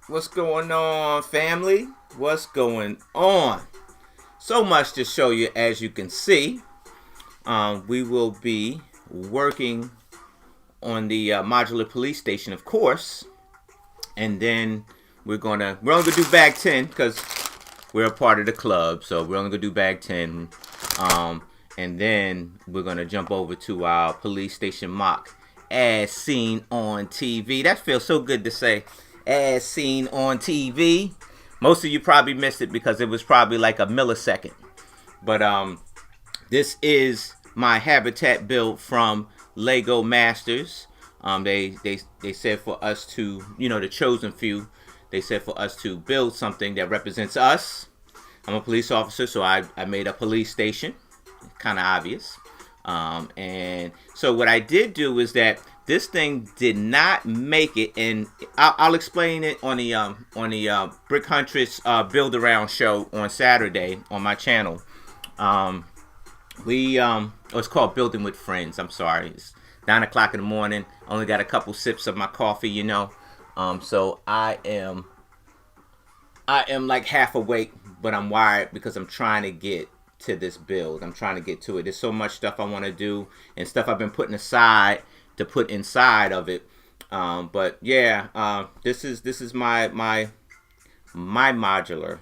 What's going on, family? What's going on? So much to show you, as you can see. We will be working on the modular police station, of course, and then we're only gonna do bag 10 because we're a part of the club, so we're only gonna do bag 10, and then we're gonna jump over to our police station mock as seen on TV. That feels so good to say, as seen on TV. Most of you probably missed it because it was probably like a millisecond. But this is my habitat build from Lego Masters. They said for us to, the chosen few, they said for us to build something that represents us. I'm a police officer, so I made a police station. Kind of obvious. And so what I did do is that this thing did not make it, and I'll explain it on the Brick Huntress Build Around show on Saturday on my channel. It's called Building with Friends. I'm sorry, it's 9 o'clock in the morning. Only got a couple sips of my coffee, So I am like half awake, but I'm wired because I'm trying to get to this build. I'm trying to get to it. There's so much stuff I want to do and stuff I've been putting aside to put inside of it. But yeah, this is my modular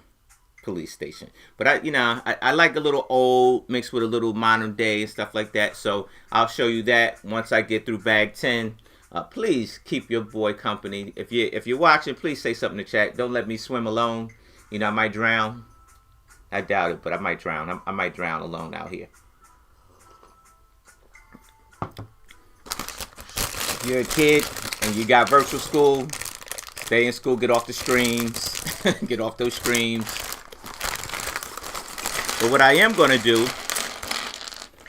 police station. But I like a little old mixed with a little modern day and stuff like that. So I'll show you that once I get through bag 10. Please keep your boy company. If you're watching, please say something in the chat. Don't let me swim alone. I might drown. I doubt it, but I might drown. I might drown alone out here. If you're a kid and you got virtual school, stay in school, get off the streams, get off those streams. But what I am going to do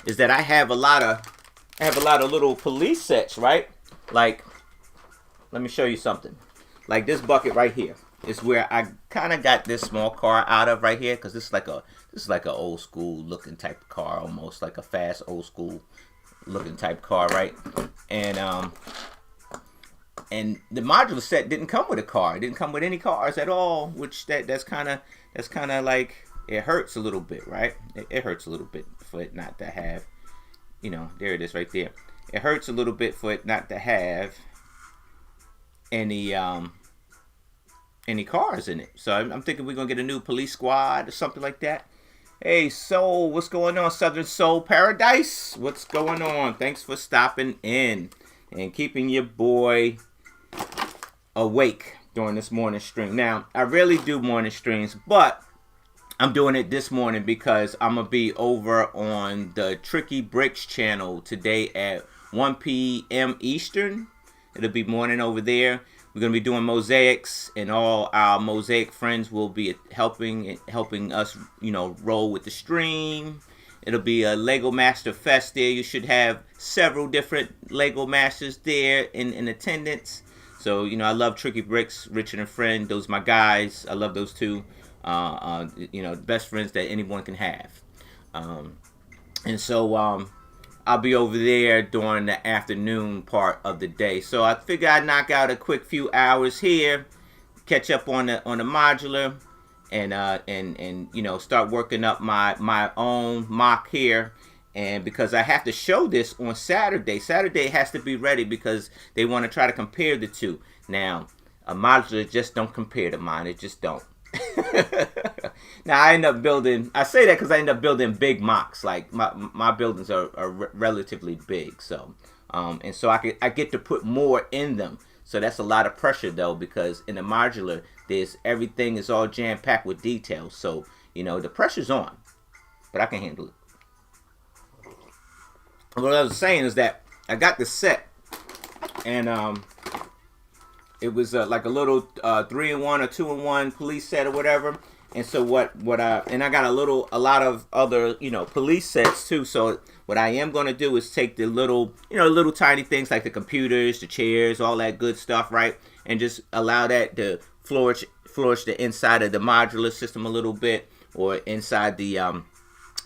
is that I have a lot of little police sets, right? Like, let me show you something. Like this bucket right here is where I kind of got this small car out of right here, because this is like a old school looking type of car, almost like a fast old school looking type car, right? And the modular set didn't come with a car. It didn't come with any cars at all, which that's kind of like, it hurts a little bit, right? It hurts a little bit for it not to have, there it is right there. It hurts a little bit for it not to have any cars in it. So I'm thinking we're gonna get a new police squad or something like that. Hey Soul, what's going on? Southern Soul Paradise, what's going on? Thanks for stopping in and keeping your boy awake during this morning stream. Now, I rarely do morning streams, but I'm doing it this morning because I'm gonna be over on the Tricky Bricks channel today at 1 p.m. Eastern. It'll be morning over there. We're going to be doing mosaics, and all our mosaic friends will be helping us, roll with the stream. It'll be a Lego Master Fest there. You should have several different Lego Masters there in attendance. So, I love Tricky Bricks, Richard and Friend. Those are my guys. I love those two. The best friends that anyone can have. And so, I'll be over there during the afternoon part of the day. So I figure I'd knock out a quick few hours here, catch up on the modular, and start working up my own mock here. And because I have to show this on Saturday has to be ready because they want to try to compare the two. Now, a modular just don't compare to mine. It just don't. Now I say that because I end up building big mocks. Like my buildings are relatively big, so and so I get to put more in them. So that's a lot of pressure though, because in the modular everything is all jam packed with details. So the pressure's on, but I can handle it. What I was saying is that I got the set, and it was like a little 3-in-1 or 2-in-1 police set or whatever. And so I got a lot of other police sets too. So what I am going to do is take the little tiny things like the computers, the chairs, all that good stuff, right, and just allow that to flourish the inside of the modular system a little bit, or inside the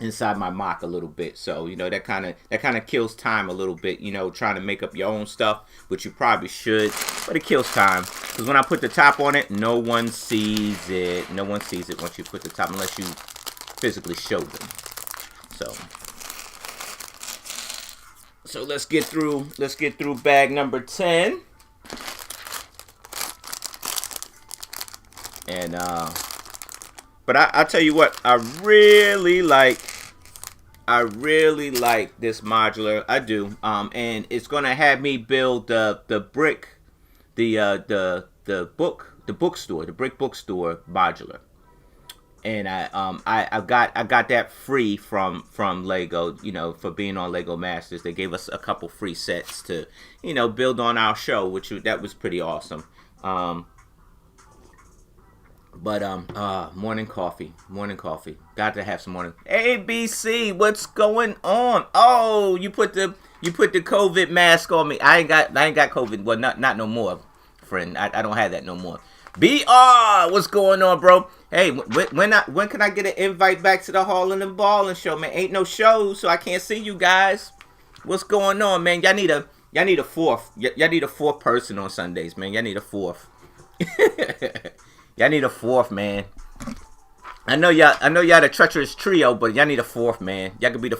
inside my mock a little bit. So that kind of kills time a little bit, trying to make up your own stuff, which you probably should, but it kills time. Because when I put the top on it, no one sees it. No one sees it once you put the top, unless you physically show them. So let's get through bag number 10. And but I tell you what, I really like this modular. I do. And it's gonna have me build the brick, the bookstore, the brick bookstore modular. And I got that free from Lego, you know, for being on Lego Masters. They gave us a couple free sets to, you know, build on our show, that was pretty awesome. Morning coffee. Got to have some morning. ABC, what's going on? Oh, you put the COVID mask on me. I ain't got COVID. Well, not no more, friend. I don't have that no more. BR, what's going on, bro? Hey, when can I get an invite back to the Hall and the Ball and show, man? Ain't no shows, so I can't see you guys. What's going on, man? Y'all need a fourth. Y'all need a fourth person on Sundays, man. Y'all need a fourth. Y'all need a fourth, man. I know y'all the treacherous trio, but y'all need a fourth, man. Y'all could be the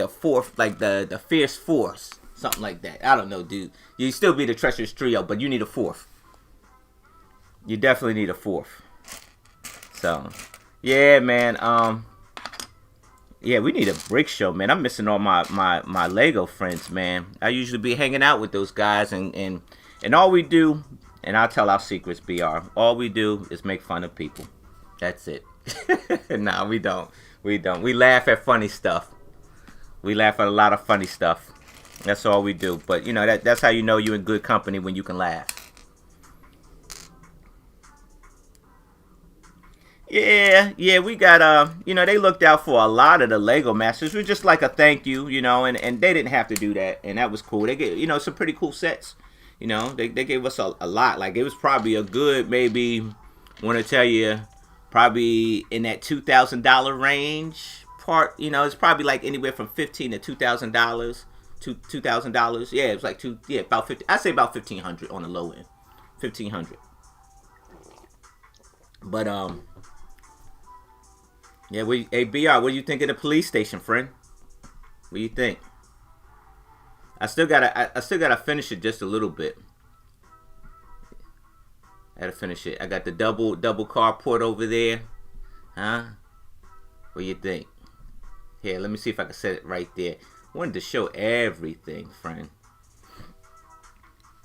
fourth, like the fierce force, something like that. I don't know, dude. You still be the treacherous trio, but you need a fourth. You definitely need a fourth. So, yeah, man. Yeah, we need a brick show, man. I'm missing all my Lego friends, man. I usually be hanging out with those guys, and all we do, and I'll tell our secrets, BR. All we do is make fun of people. That's it. Nah, we don't. We laugh at funny stuff. We laugh at a lot of funny stuff. That's all we do. But you know that's how you know you're in good company, when you can laugh. Yeah, we got you know, they looked out for a lot of the Lego Masters. It was just like a thank you, you know, and they didn't have to do that, and that was cool. They gave, you know, some pretty cool sets. You know, they gave us a lot. Like, it was probably a good, maybe, want to tell you, probably in that $2,000 range part. You know, it's probably like anywhere from $1,500 to $2,000. $2,000. Yeah, it was like about 50. I'd say about $1,500 on the low end. $1,500. But yeah, hey BR, what do you think of the police station, friend? What do you think? I still gotta finish it just a little bit. I gotta finish it. I got the double carport over there. Huh? What do you think? Here, let me see if I can set it right there. I wanted to show everything, friend,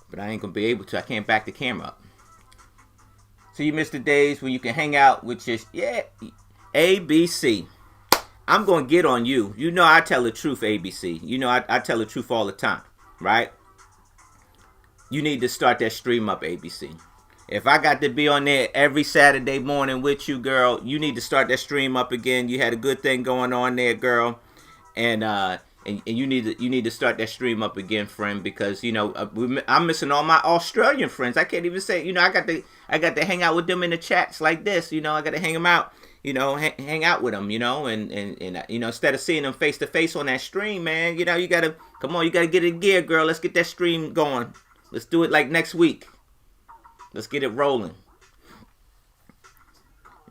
but I ain't gonna be able to. I can't back the camera up. So you miss the days when you can hang out with just, yeah, ABC. I'm going to get on you. You know I tell the truth, ABC. You know I tell the truth all the time, right? You need to start that stream up, ABC. If I got to be on there every Saturday morning with you, girl, you need to start that stream up again. You had a good thing going on there, girl. And you need to start that stream up again, friend, because you know I'm missing all my Australian friends. I can't even say, you know, I got to hang out with them in the chats like this. You know, I got to hang them out. You know, hang out with them. You know, and you know, instead of seeing them face to face on that stream, man, you know, you gotta come on, you gotta get in gear, girl. Let's get that stream going. Let's do it like next week. Let's get it rolling.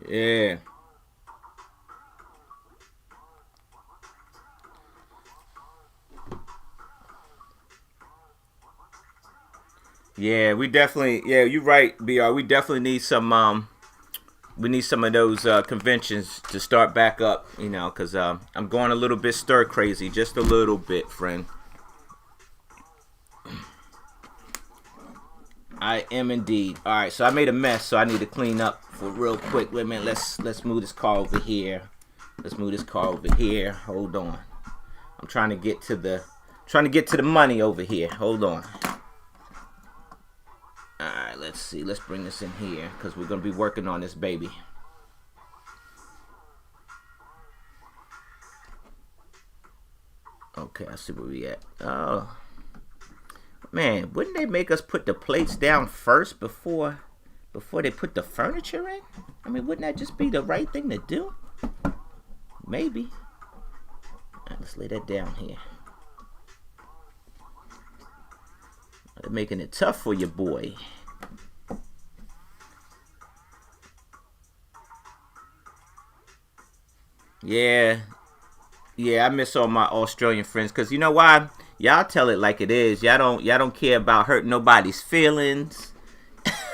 Yeah. Yeah, we definitely. Yeah, you're right, BR. We definitely need some. We need some of those conventions to start back up. You know, because I'm going a little bit stir crazy, just a little bit, friend. I am indeed. All right, so I made a mess, so I need to clean up for real quick. Wait a minute. Let's move this car over here. Let's move this car over here. Hold on. I'm trying to get to the money over here. Hold on. Alright, let's see. Let's bring this in here because we're going to be working on this baby. Okay, I see where we at. Oh. Man, wouldn't they make us put the plates down first before they put the furniture in? I mean, wouldn't that just be the right thing to do? Maybe. Alright, let's lay that down here. making it tough for your boy. Yeah, I miss all my Australian friends because you know why? Y'all tell it like it is. Y'all don't care about hurting nobody's feelings.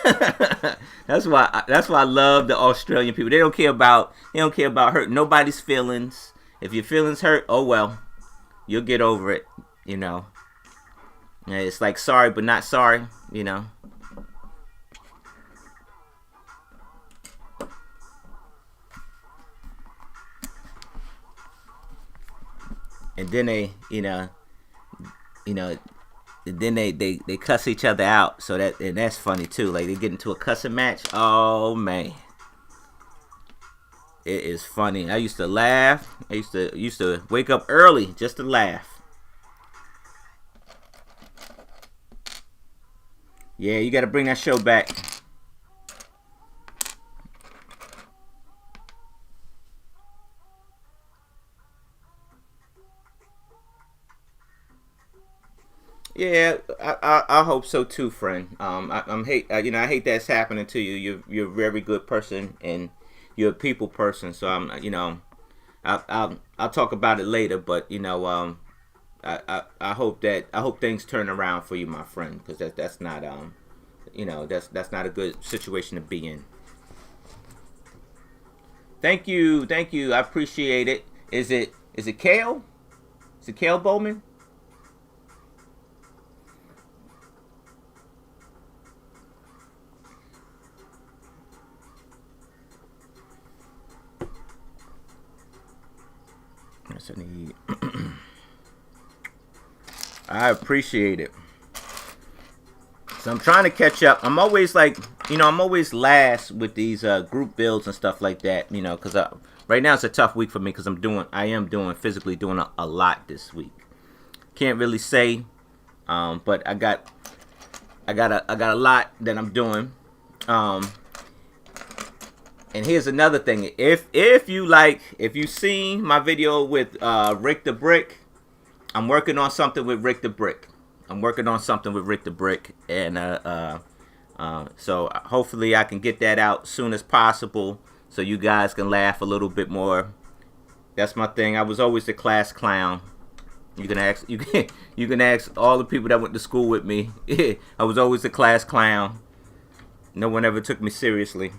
That's why I love the Australian people. They don't care about hurting nobody's feelings. If your feelings hurt, oh well, you'll get over it. You know, yeah, it's like sorry but not sorry. You know. And then you know, then they cuss each other out. So that's funny too. Like they get into a cussing match. Oh man, it is funny. I used to laugh. I used to wake up early just to laugh. Yeah, you got to bring that show back. Yeah, I hope so too, friend. I hate that's happening to you. You're a very good person and you're a people person. So I'll talk about it later. But I hope things turn around for you, my friend, because that's not that's not a good situation to be in. Thank you. I appreciate it. Is it Kale? Is it Kale Bowman? Yes, I need. I appreciate it. So I'm trying to catch up. I'm always I'm always last with these group builds and stuff like that. Because right now it's a tough week for me because I am doing physically doing a lot this week. Can't really say, but I got a lot that I'm doing. And here's another thing. If you seen my video with Rick the Brick, I'm working on something with Rick the Brick. And so hopefully I can get that out soon as possible, so you guys can laugh a little bit more. That's my thing. I was always the class clown. You can ask all the people that went to school with me. I was always the class clown. No one ever took me seriously.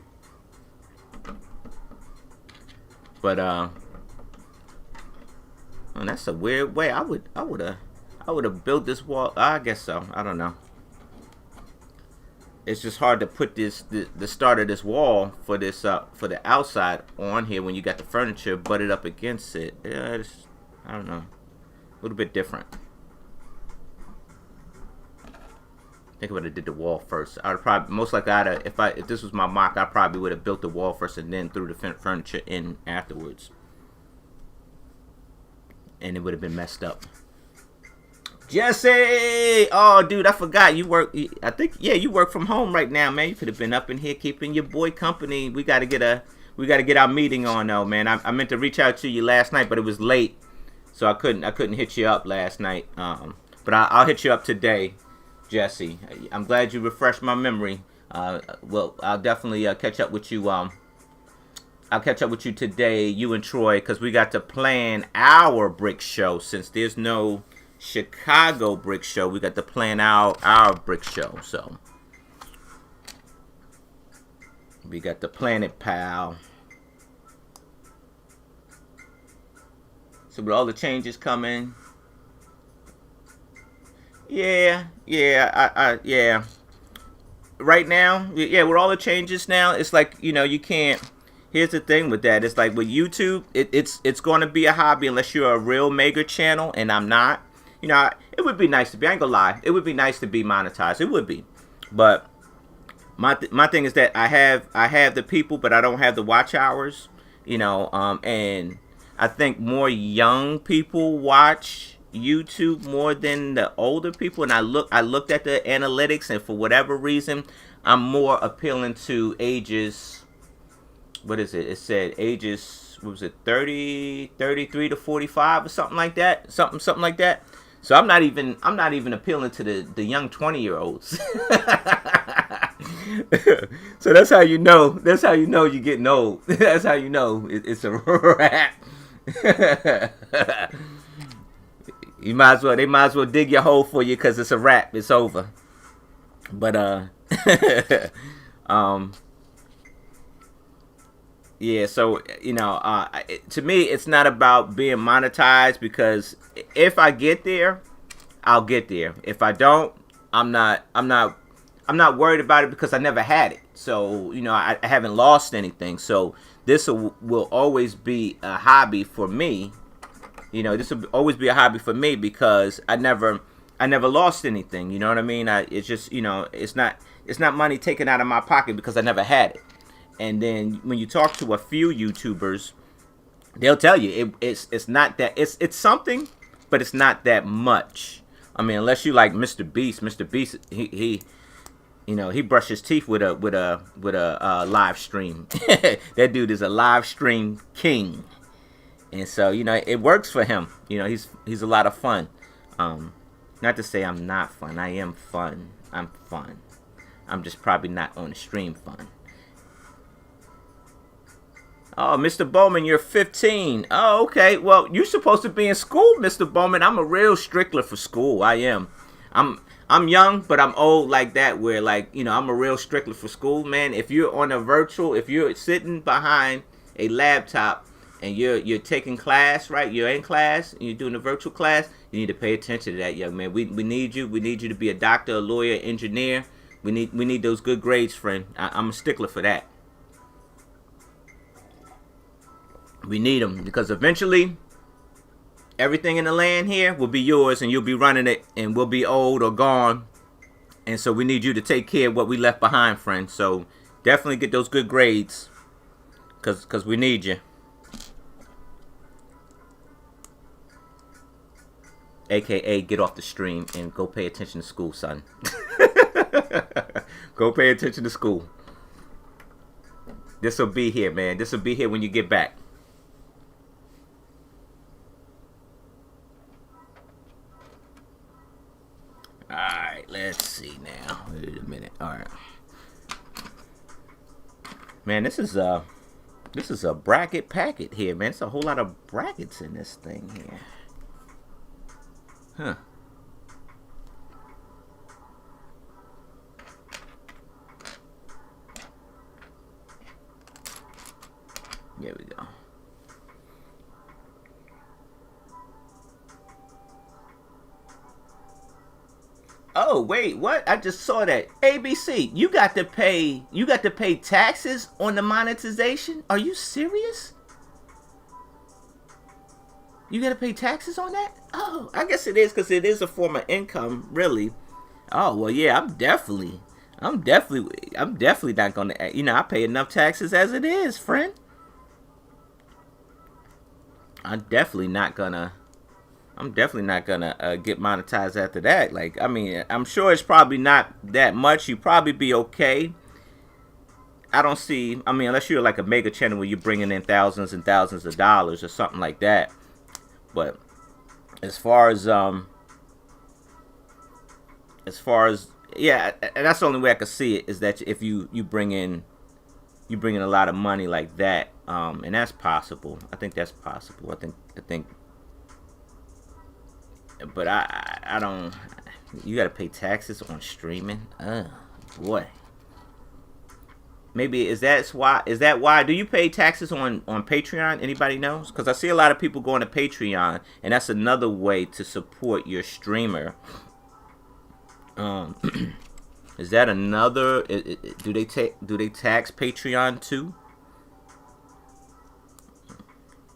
But that's a weird way. I would have built this wall. I guess so. I don't know. It's just hard to put the start of this wall for for the outside on here when you got the furniture butted up against it. Yeah, I don't know. A little bit different. I think I would have did the wall first. I'd probably most likely if this was my mock, I probably would have built the wall first and then threw the furniture in afterwards, and it would have been messed up. Jesse, oh dude, I forgot you work. I think you work from home right now, man. You could have been up in here keeping your boy company. We got to get our meeting on though, man. I meant to reach out to you last night, but it was late, so I couldn't hit you up last night. But I'll hit you up today. Jesse, I'm glad you refreshed my memory. Well, I'll definitely catch up with you. I'll catch up with you today, you and Troy, because we got to plan our brick show. Since there's no Chicago brick show, we got to plan our brick show. So we got to plan it, pal. So with all the changes coming. Yeah. Right now, with all the changes now, it's like, you can't. Here's the thing with that. It's like with YouTube, it's going to be a hobby unless you're a real mega channel, and I'm not. It would be nice to be. I ain't gonna lie. It would be nice to be monetized. It would be, but my thing is that I have the people, but I don't have the watch hours. And I think more young people watch YouTube more than the older people, and I looked at the analytics, and for whatever reason I'm more appealing to ages, what is it said ages, what was it, 33 to 45 or something like that. So I'm not even appealing to the young 20-year-olds. So that's how you know. That's how you know you're getting old. That's how you know it's a wrap. You might as well. They might as well dig your hole for you because it's a wrap. It's over. But um, yeah. So to me, it's not about being monetized because if I get there, I'll get there. If I don't, I'm not. I'm not worried about it because I never had it. So I haven't lost anything. So this will always be a hobby for me. This will always be a hobby for me because I never lost anything. You know what I mean? It's just it's not money taken out of my pocket because I never had it. And then when you talk to a few YouTubers, they'll tell you it's not that it's something, but it's not that much. I mean, unless you like Mr. Beast. Mr. Beast, he brushed his teeth with a live stream. That dude is a live stream king, and so it works for him. He's a lot of fun. Not to say I'm not fun. I am fun. I'm fun. I'm just probably not on the stream fun. Oh, Mr. Bowman, you're 15. Oh, okay. Well, you're supposed to be in school, Mr. Bowman. I'm a real stickler for school. I am. I'm young, but I'm old like that. Where I'm a real stickler for school, man. If you're on a virtual, if you're sitting behind a laptop and you're taking class, right? You're in class and you're doing a virtual class. You need to pay attention to that, young man. We need you. We need you to be a doctor, a lawyer, engineer. We need those good grades, friend. I'm a stickler for that. We need them because eventually everything in the land here will be yours and you'll be running it and we'll be old or gone. And so we need you to take care of what we left behind, friend. So definitely get those good grades because we need you. AKA get off the stream and go pay attention to school, son. Go pay attention to school. This will be here, man. This will be here when you get back. Alright, let's see now. Wait a minute. Alright. Man, this is a bracket packet here, man. It's a whole lot of brackets in this thing here. Huh. There we go. Oh wait, what? I just saw that. ABC, you got to pay taxes on the monetization? Are you serious? You got to pay taxes on that? Oh, I guess it is because it is a form of income, really. Oh well, yeah, I'm definitely not gonna. I pay enough taxes as it is, friend. I'm definitely not gonna get monetized after that. Like, I mean, I'm sure it's probably not that much. You probably be okay. I don't see. I mean, unless you're like a mega channel where you're bringing in thousands and thousands of dollars or something like that. But as far as yeah, and that's the only way I could see it is that if you bring in a lot of money like that, and that's possible. I think that's possible. I think. But I don't. You gotta pay taxes on streaming. Boy. Maybe is that why? Do you pay taxes on Patreon? Anybody knows? Because I see a lot of people going to Patreon, and that's another way to support your streamer. Is that another? Do they tax Patreon too?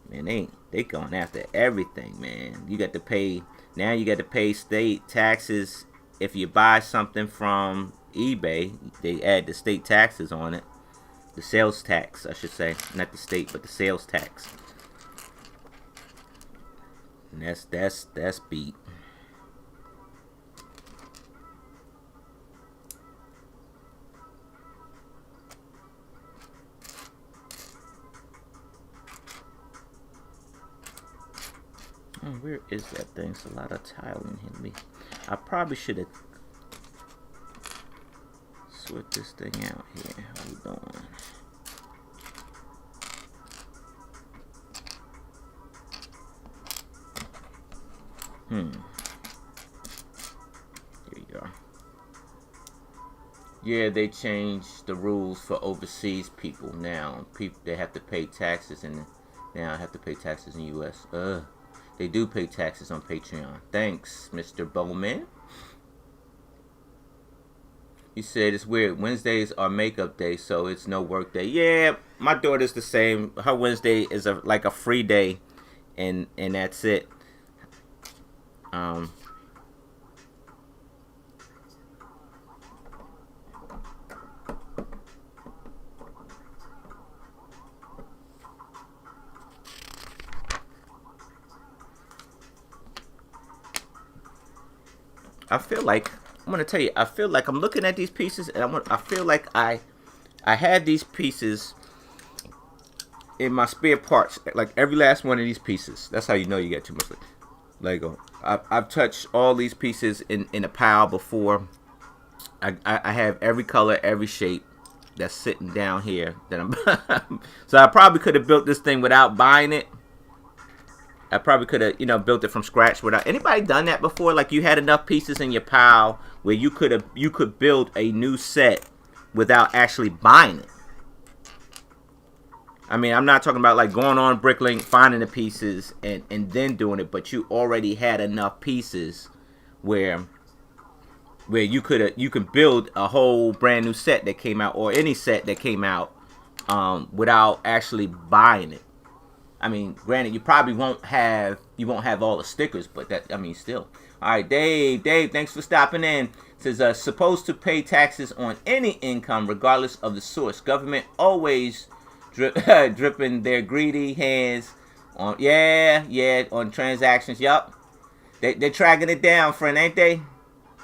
Man, they going after everything, man. You got to pay. Now you got to pay state taxes if you buy something from eBay. They add the state taxes on it. The sales tax, I should say. Not the state, but the sales tax. And that's beat. Where is that thing? It's a lot of tile in here. I probably should have sort this thing out here. Hold on. Here you go. Yeah, they changed the rules for overseas people now. People, they have to pay taxes, and now I have to pay taxes in the U.S. They do pay taxes on Patreon. Thanks, Mr. Bowman. He said it's weird. Wednesdays are makeup day, so it's no work day. Yeah, my daughter's the same. Her Wednesday is like a free day, and that's it. I feel like, I'm gonna tell you, I feel like I'm looking at these pieces, and I feel like I had these pieces in my spare parts, like every last one of these pieces. That's how you know you got too much Lego. I've touched all these pieces in a pile before. I have every color, every shape that's sitting down here that I'm so I probably could have built this thing without buying it. I probably could have, built it from scratch without. Anybody done that before? Like, you had enough pieces in your pile where you could build a new set without actually buying it. I mean, I'm not talking about like going on Bricklink, finding the pieces and then doing it, but you already had enough pieces where you could build a whole brand new set that came out, or any set that came out, without actually buying it. I mean, granted, you probably won't have all the stickers, but that, I mean, still. All right, Dave, thanks for stopping in. It says, supposed to pay taxes on any income, regardless of the source. Government always dripping their greedy hands on, on transactions. Yup, they're tracking it down, friend, ain't they? It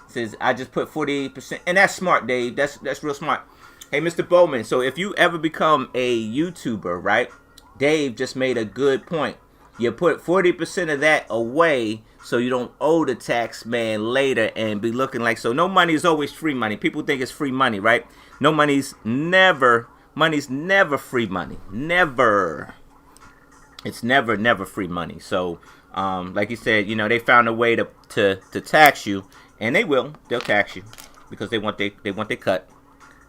says, I just put 40%, and that's smart, Dave. That's real smart. Hey, Mr. Bowman, so if you ever become a YouTuber, right? Dave just made a good point. You put 40% of that away so you don't owe the tax man later and be looking like, so no money is always free money. People think it's free money, right? No, money's never free money. Never. It's never free money. So, like you said, they found a way to tax you, and they will. They'll tax you because they want their cut.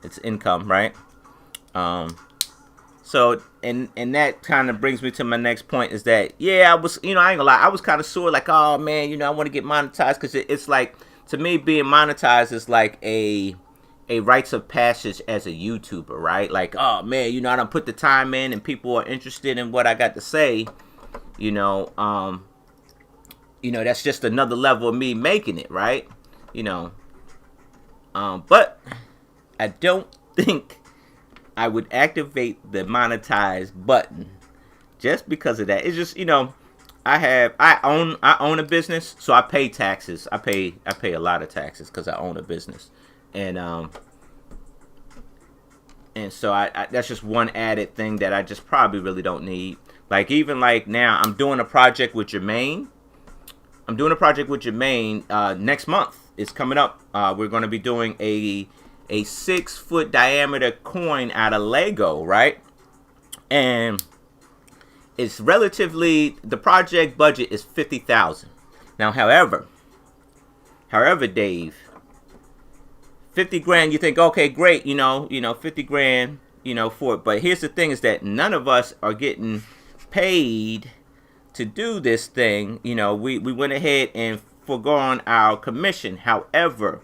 It's income, right? So, and that kind of brings me to my next point is that, I was, I ain't gonna lie, I was kind of sore, like, oh man, I want to get monetized, because it's like, to me, being monetized is like a rites of passage as a YouTuber, right? Like, oh man, I done put the time in, and people are interested in what I got to say, that's just another level of me making it, right? But I don't think I would activate the monetize button just because of that. It's just, I own a business, so I pay taxes. I pay a lot of taxes because I own a business, and so I that's just one added thing that I just probably really don't need. Like, even like now, I'm doing a project with Jermaine. Next month. It's coming up. We're going to be doing a 6-foot diameter coin out of Lego, right? And it's the project budget is $50,000. Now, however, Dave, 50 grand, you think, okay, great, 50 grand, for it. But here's the thing, is that none of us are getting paid to do this thing. We went ahead and forgone our commission. However,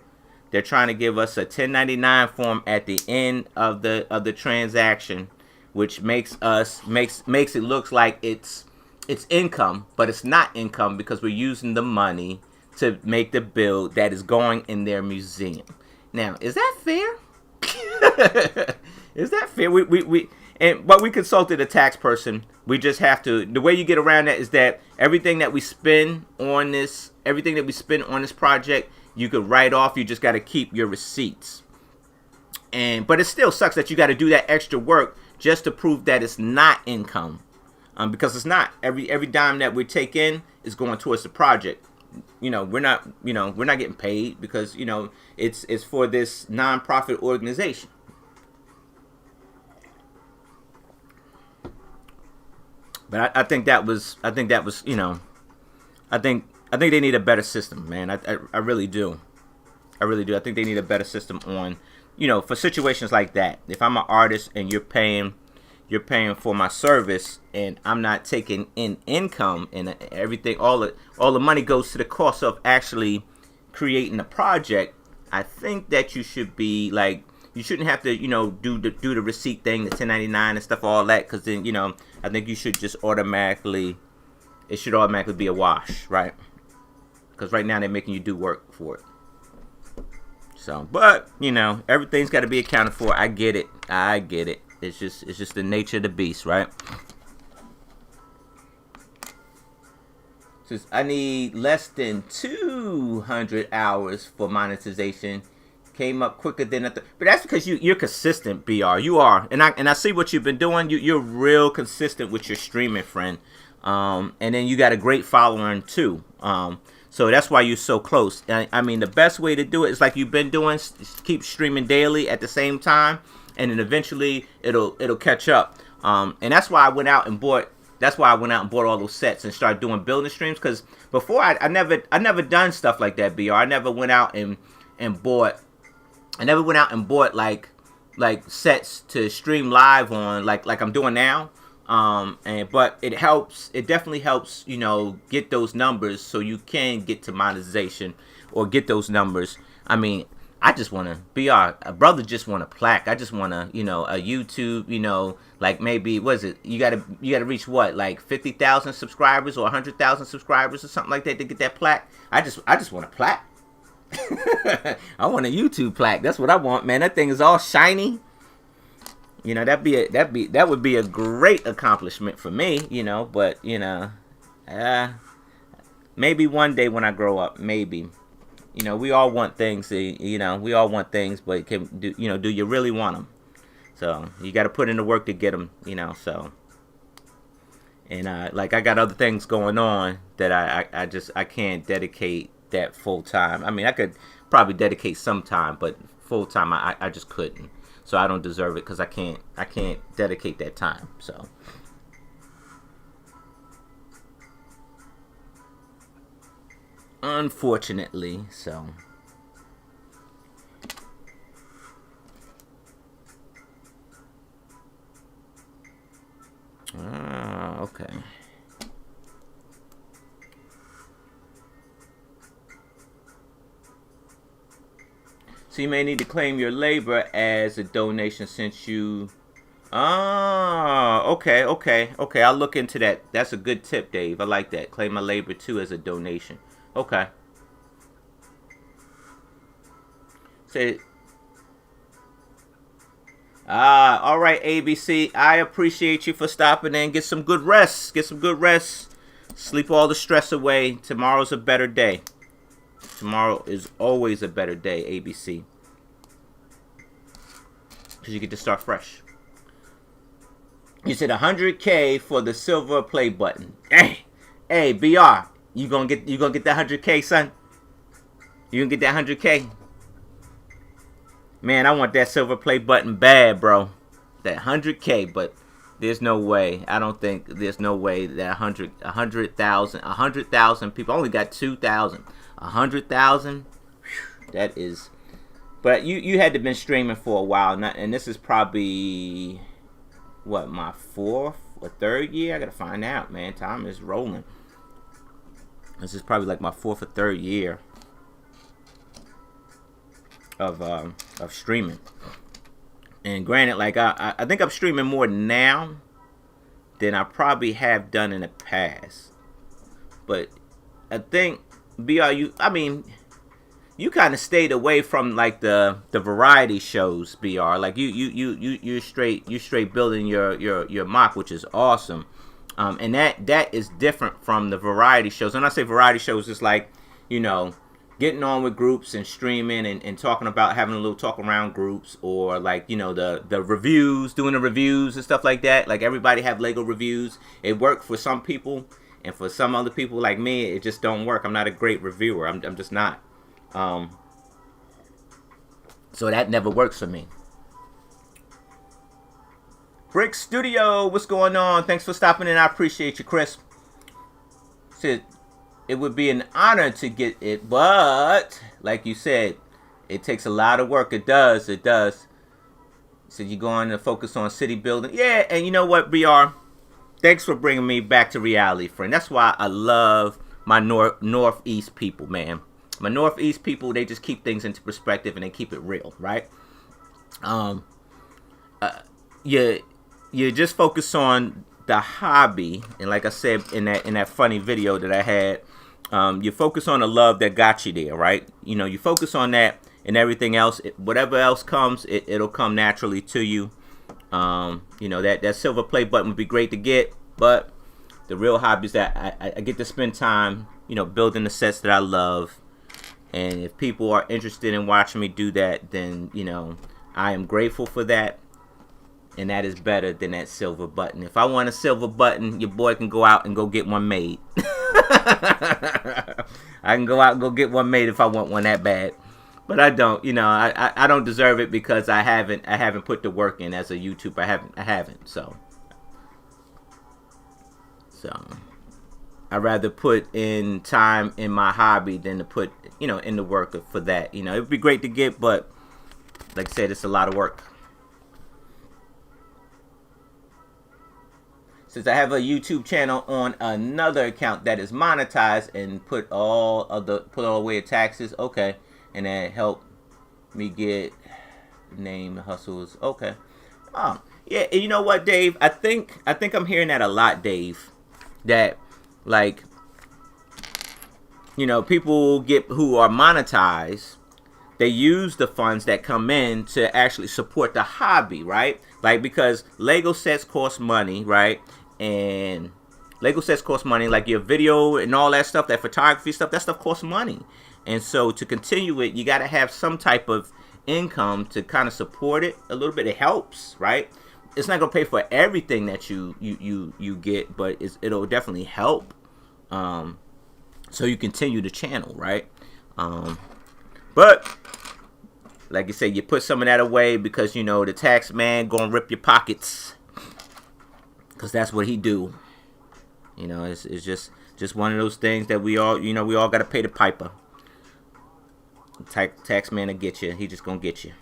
they're trying to give us a 1099 form at the end of the transaction, which makes it look like it's income, but it's not income because we're using the money to make the build that is going in their museum. Now, is that fair? Is that fair? But we consulted a tax person. We just have to. The way you get around that is that everything that we spend on this project, you could write off. You just got to keep your receipts. But it still sucks that you got to do that extra work just to prove that it's not income. because it's not every dime that we take in is going towards the project. We're not getting paid because it's for this nonprofit organization. But I think that was I think they need a better system, man. I really do. I really do. I think they need a better system on, for situations like that. If I'm an artist and you're paying for my service and I'm not taking in income and everything, all the money goes to the cost of actually creating a project, I think that you should be like, you shouldn't have to, do the receipt thing, the 1099 and stuff, all that, because then, I think you should just automatically be a wash, right? Because right now they're making you do work for it. So, but, everything's got to be accounted for. I get it. It's just the nature of the beast, right? Says I need less than 200 hours for monetization. Came up quicker than but that's because you're consistent, BR. You are, and I see what you've been doing. You're real consistent with your streaming, friend. And then you got a great following too. So that's why you're so close. I mean, the best way to do it is like you've been doing. Keep streaming daily at the same time, and then eventually it'll catch up. And that's why I went out and bought. That's why I went out and bought all those sets and started doing building streams. Because before I never done stuff like that, BR. I never went out and bought. I never went out and bought like sets to stream live on like I'm doing now. But it helps. It definitely helps. Get those numbers so you can get to monetization or get those numbers. I mean, I just want to a brother. Just want a plaque. I just want to a YouTube. Like maybe what is it? You gotta reach what, like 50,000 subscribers or 100,000 subscribers or something like that to get that plaque. I just want a plaque. I want a YouTube plaque. That's what I want, man. That thing is all shiny. That would be a great accomplishment for me. But maybe one day when I grow up, maybe. We all want things. We all want things, but do you really want them? So you got to put in the work to get them. So. And like I got other things going on that I can't dedicate that full time. I mean, I could probably dedicate some time, but full time I just couldn't. So I don't deserve it because I can't dedicate that time. So unfortunately, so okay. So you may need to claim your labor as a donation since you... okay. I'll look into that. That's a good tip, Dave. I like that. Claim my labor, too, as a donation. Okay. Say... all right, ABC. I appreciate you for stopping in. Get some good rest. Sleep all the stress away. Tomorrow's a better day. Tomorrow is always a better day, ABC. Because you get to start fresh. You said 100K for the silver play button. Hey, BR, you gonna get that 100K, son? You gonna get that 100K? Man, I want that silver play button bad, bro. That 100K, but there's no way. I don't think there's no way that 100,000 people. I only got 2,000. 100,000, that is. But you had to been streaming for a while, and this is probably what, my fourth or third year. I gotta find out, man. Time is rolling. This is probably like my fourth or third year of streaming. And granted, like I think I'm streaming more now than I probably have done in the past. But I think I mean, you kind of stayed away from like the variety shows, BR. Like you straight building your mock, which is awesome. And that is different from the variety shows. When I say variety shows, it's like, getting on with groups and streaming and talking about having a little talk around groups, or like, you know, the reviews, doing the reviews and stuff like that. Like, everybody have Lego reviews. It worked for some people, and for some other people like me, it just don't work. I'm not a great reviewer. I'm just not. So that never works for me. Brick Studio, what's going on? Thanks for stopping in. I appreciate you, Chris. Said it would be an honor to get it, but like you said, it takes a lot of work. It does. It does. So you're going to focus on city building. Yeah, and you know what, BR? Thanks for bringing me back to reality, friend. That's why I love my Northeast people, man. My Northeast people, they just keep things into perspective and they keep it real, right? You just focus on the hobby, and like I said in that funny video that I had, you focus on the love that got you there, right? You know, you focus on that, and everything else, whatever else comes, it'll come naturally to you. You know, that silver play button would be great to get, but the real hobby is that I get to spend time, you know, building the sets that I love. And if people are interested in watching me do that, then, you know, I am grateful for that. And that is better than that silver button. If I want a silver button, your boy can go out and go get one made. I can go out and go get one made if I want one that bad. But I don't, you know, I don't deserve it because I haven't put the work in as a YouTuber. I haven't. So I'd rather put in time in my hobby than to put, you know, in the work for that. You know, it'd be great to get, but like I said, it's a lot of work. Since I have a YouTube channel on another account that is monetized and put all away of taxes, okay, and that helped me get name hustles, okay. Yeah, and you know what, Dave? I think I'm hearing that a lot, Dave. That, like, you know, people who are monetized, they use the funds that come in to actually support the hobby, right? Like, because Lego sets cost money, right? And Lego sets cost money, like your video and all that stuff, that photography stuff, that stuff costs money. And so to continue it, you got to have some type of income to kind of support it a little bit. It helps, right? It's not gonna pay for everything that you get, but it'll definitely help. So you continue the channel, right? But like you said, you put some of that away because, you know, the tax man gonna rip your pockets. Because that's what he do. You know, it's just one of those things that we all got to pay the piper. Tax man will get you. He just going to get you.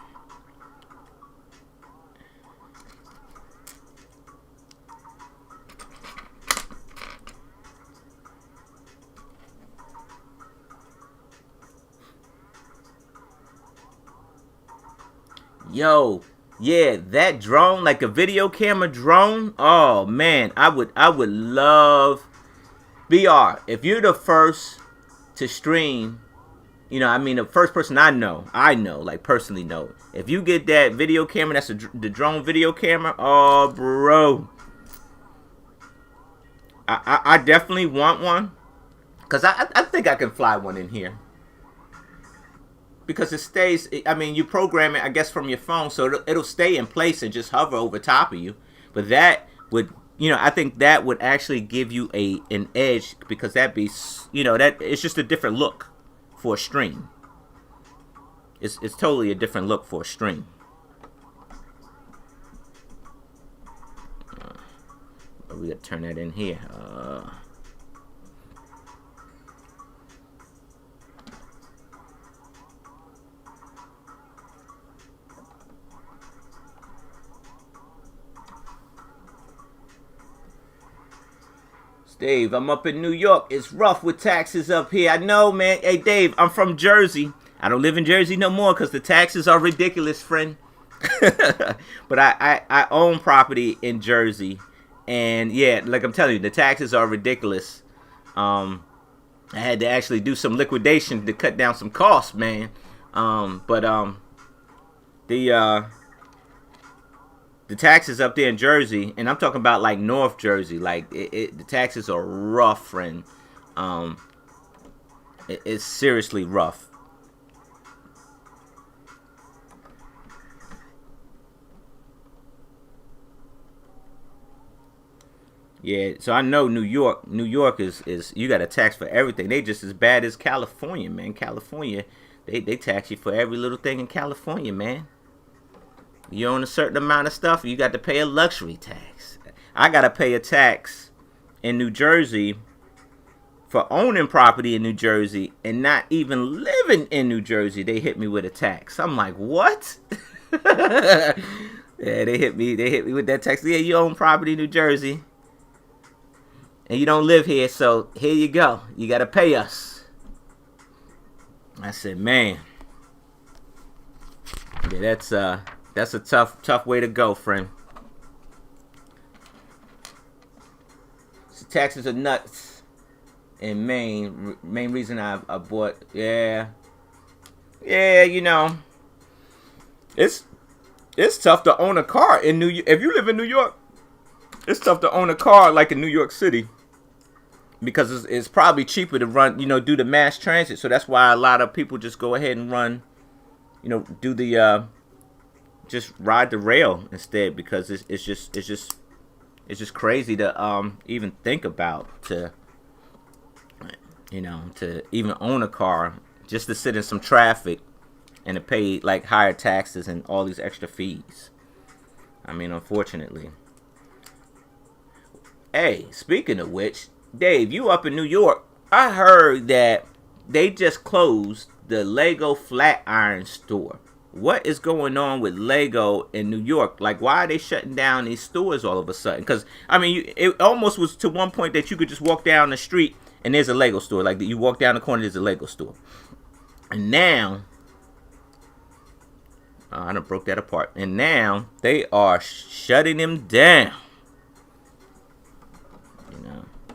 Yo. Yeah, that drone, like a video camera drone. Oh man, I would love BR. If you're the first to stream, you know, I mean, the first person I know, like personally know. If you get that video camera, that's the drone video camera. Oh, bro, I definitely want one, cause I think I can fly one in here. Because it stays, I mean, you program it, I guess, from your phone, so it'll stay in place and just hover over top of you. But that would, you know, I think that would actually give you an edge, because that'd be, you know, that it's just a different look for a stream. It's totally a different look for a stream. We gotta turn that in here. Dave, I'm up in New York. It's rough with taxes up here. I know, man. Hey, Dave, I'm from Jersey. I don't live in Jersey no more because the taxes are ridiculous, friend. But I own property in Jersey. And, yeah, like I'm telling you, the taxes are ridiculous. I had to actually do some liquidation to cut down some costs, man. The taxes up there in Jersey, and I'm talking about like North Jersey, like the taxes are rough, friend. It's seriously rough. Yeah, so I know New York. New York is you got a tax for everything. They just as bad as California, man. California, they tax you for every little thing in California, man. You own a certain amount of stuff, you got to pay a luxury tax. I got to pay a tax in New Jersey for owning property in New Jersey and not even living in New Jersey. They hit me with a tax. I'm like, what? Yeah, they hit me. They hit me with that tax. Yeah, you own property in New Jersey and you don't live here, so here you go. You got to pay us. I said, man, yeah, that's a tough way to go, friend. So taxes are nuts in Maine. Main reason I bought, yeah, you know, it's tough to own a car in New York. If you live in New York, it's tough to own a car like in New York City because it's probably cheaper to run, do the mass transit. So that's why a lot of people just go ahead and run, do the just ride the rail instead because it's just crazy to even think about to even own a car just to sit in some traffic and to pay like higher taxes and all these extra fees. I mean, unfortunately. Hey, speaking of which, Dave, you up in New York? I heard that they just closed the Lego Flatiron store. What is going on with Lego in New York? Like, why are they shutting down these stores all of a sudden? Because, I mean, it almost was to one point that you could just walk down the street and there's a Lego store. Like, you walk down the corner, there's a Lego store. And now, I done broke that apart. And now, they are shutting them down.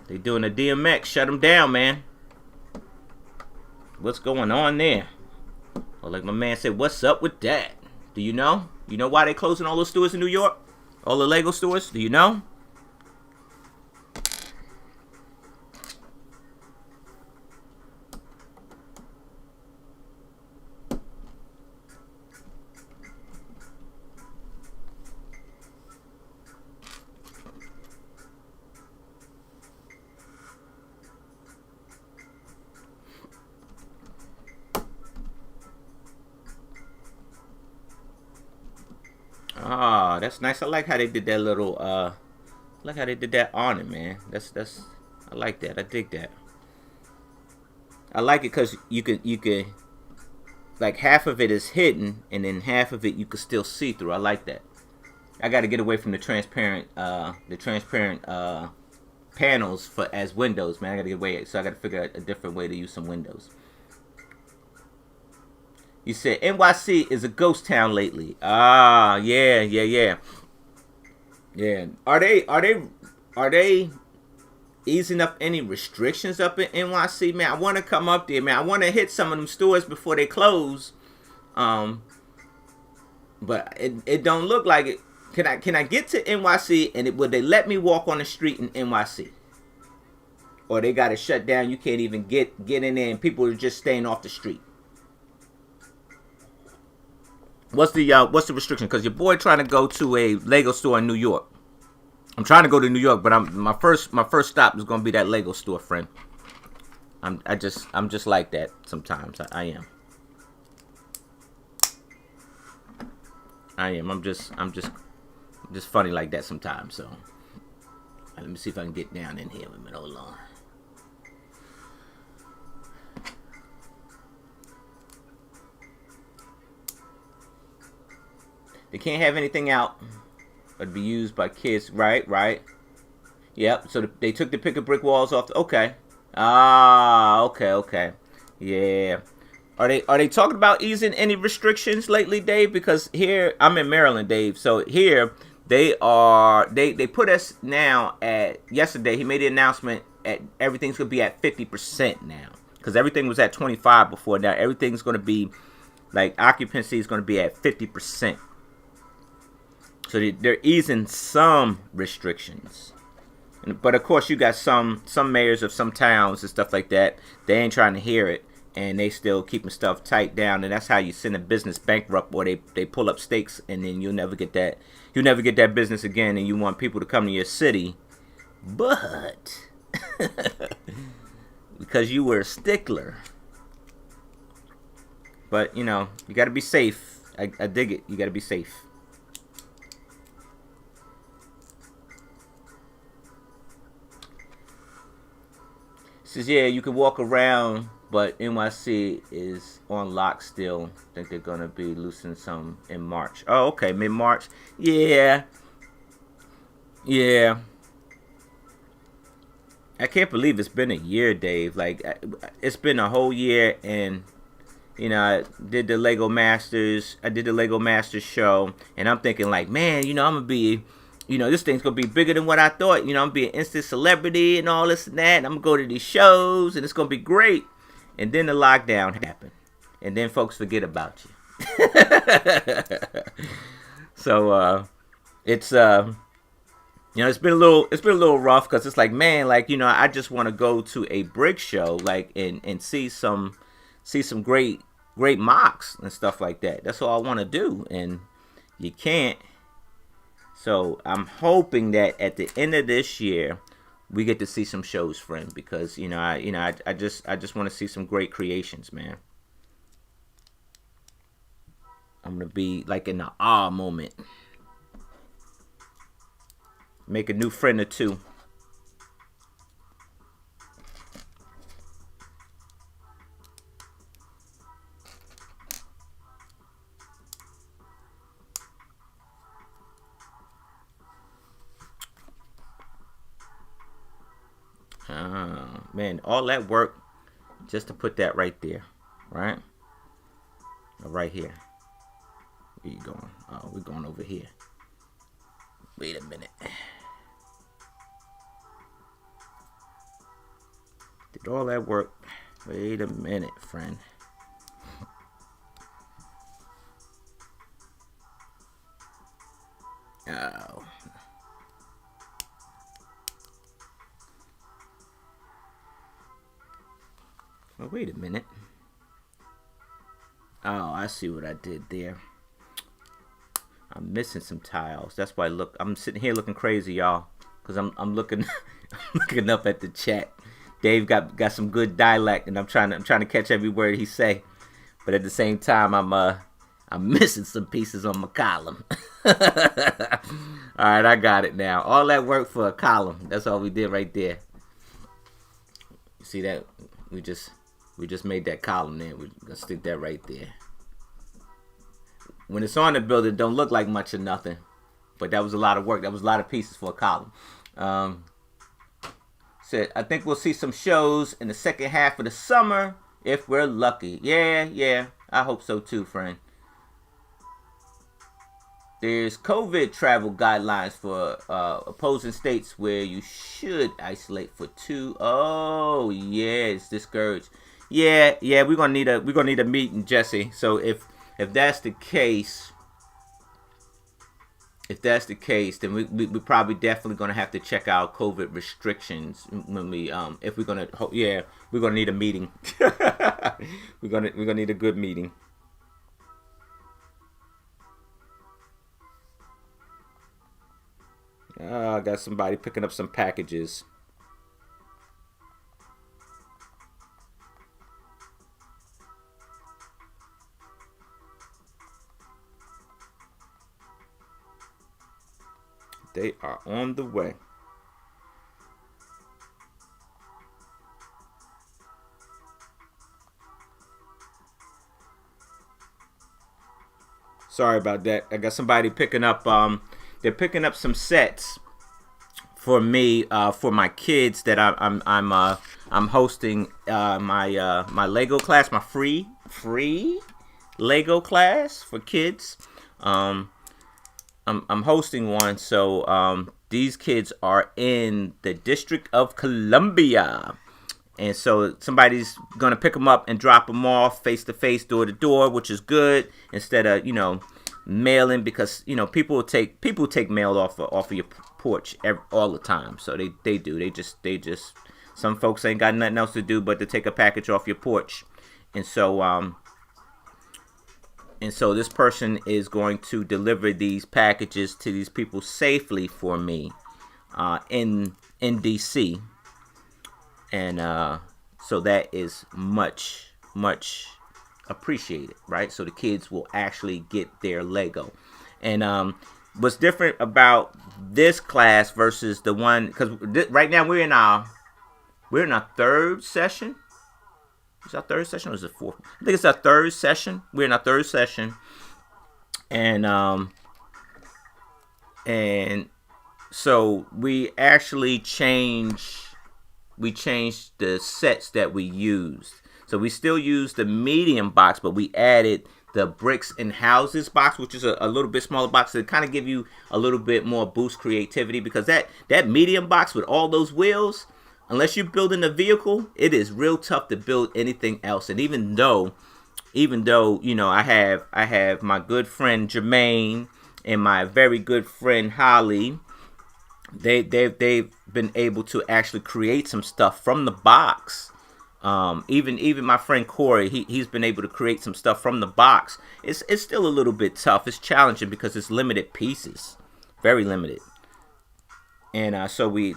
They doing a DMX, shut them down, man. What's going on there? Or like my man said, what's up with that? Do you know? You know why they closing all those stores in New York? All the Lego stores? Do you know? Ah, that's nice. I like how they did that little I like how they did that on it, man. That's I like that. I dig that. I like it because you could like half of it is hidden and then half of it you could still see through. I like that. I got to get away from the transparent panels for as windows, man. I got to get away, so I got to figure out a different way to use some windows. You said NYC is a ghost town lately. Ah, yeah. Yeah. Are they easing up any restrictions up in NYC, man? I want to come up there, man. I want to hit some of them stores before they close. But it don't look like it. Can I get to NYC and would they let me walk on the street in NYC? Or they got it shut down? You can't even get in there, and people are just staying off the street. What's the restriction? Because your boy trying to go to a Lego store in New York. I'm trying to go to New York, but my first stop is gonna be that Lego store, friend. I'm just like that sometimes. I am. I'm just funny like that sometimes. So let me see if I can get down in here. Wait a minute, hold on. They can't have anything out or be used by kids. Right. Yep. So they took the pick a brick walls off. Okay. Okay. Yeah. Are they talking about easing any restrictions lately, Dave? Because here I'm in Maryland, Dave. So here they put us now at yesterday. He made the announcement at everything's gonna be at 50% now because everything was at 25 before. Now everything's gonna be like occupancy is gonna be at 50%. So they're easing some restrictions. But of course, you got some mayors of some towns and stuff like that. They ain't trying to hear it, and they still keeping stuff tight down. And that's how you send a business bankrupt, or they pull up stakes, and then you'll never get that. You'll never get that business again. And you want people to come to your city, but because you were a stickler. But you got to be safe. I dig it. You got to be safe. Says, yeah, you can walk around, but NYC is on lock still. I think they're going to be loosening some in March. Oh, okay, mid-March. Yeah. Yeah. I can't believe it's been a year, Dave. Like, it's been a whole year, and, I did the Lego Masters. I did the Lego Masters show, and I'm thinking, like, man, I'm going to be... this thing's going to be bigger than what I thought. I'm going to be an instant celebrity and all this and that. And I'm going to go to these shows and it's going to be great. And then the lockdown happened. And then folks forget about you. So, it's been a little rough because it's like, man, like, I just want to go to a brick show, like, and see some great mocks and stuff like that. That's all I want to do. And you can't. So I'm hoping that at the end of this year, we get to see some shows, friend, because I just want to see some great creations, man. I'm gonna be like in the awe moment, make a new friend or two. Man, all that work just to put that right there, right? Right here. Where you going? Oh, we're going over here. Wait a minute. Did all that work? Wait a minute, friend. Oh. Well, wait a minute. Oh, I see what I did there. I'm missing some tiles. That's why I'm sitting here looking crazy, y'all, because I'm looking looking up at the chat. Dave got some good dialect, and I'm trying to catch every word he say, but at the same time I'm missing some pieces on my column. All right, I got it now. All that work for a column. That's all we did right there. You see that? We just made that column there. We're gonna stick that right there. When it's on the building, it don't look like much or nothing, but that was a lot of work. That was a lot of pieces for a column. Said, I think we'll see some shows in the second half of the summer if we're lucky. Yeah, I hope so too, friend. There's COVID travel guidelines for opposing states where you should isolate for 2. Oh yeah, it's discouraged. Yeah, we're gonna need a meeting, Jesse. So if that's the case, then we probably definitely gonna have to check out COVID restrictions when we if we're gonna need a meeting. we're gonna need a good meeting. I got somebody picking up some packages. They are on the way. Sorry about that. I got somebody picking up. They're picking up some sets for me, for my kids that I'm hosting my Lego class, my free Lego class for kids. I'm hosting one, so these kids are in the District of Columbia, and so somebody's gonna pick them up and drop them off face to face, door to door, which is good instead of mailing, because people take mail off of your porch all the time. So they do. They just some folks ain't got nothing else to do but to take a package off your porch. And so this person is going to deliver these packages to these people safely for me in DC. And so that is much appreciated, right? So the kids will actually get their Lego. And what's different about this class versus the one, because right now we're in our third session. Is our third session or is it fourth? I think it's our third session. We're in our third session, and so we actually changed the sets that we used. So we still use the medium box, but we added the bricks and houses box, which is a little bit smaller box to kind of give you a little bit more boost creativity, because that medium box with all those wheels, unless you're building a vehicle, it is real tough to build anything else. And even though I have my good friend Jermaine and my very good friend Holly, they've been able to actually create some stuff from the box. Even my friend Corey, he's been able to create some stuff from the box. It's still a little bit tough. It's challenging because it's limited pieces, very limited. And so we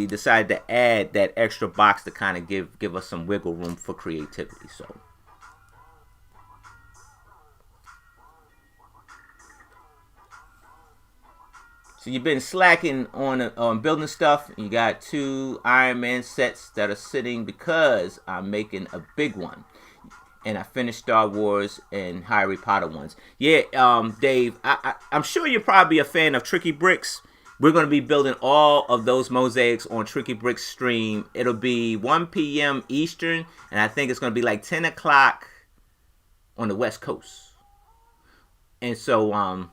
decided to add that extra box to kind of give us some wiggle room for creativity. So you've been slacking on building stuff. You got 2 Iron Man sets that are sitting because I'm making a big one. And I finished Star Wars and Harry Potter ones. Yeah, Dave, I'm sure you're probably a fan of Tricky Bricks. We're going to be building all of those mosaics on Tricky Bricks stream. It'll be 1 p.m. Eastern, and I think it's going to be like 10 o'clock on the West Coast. And so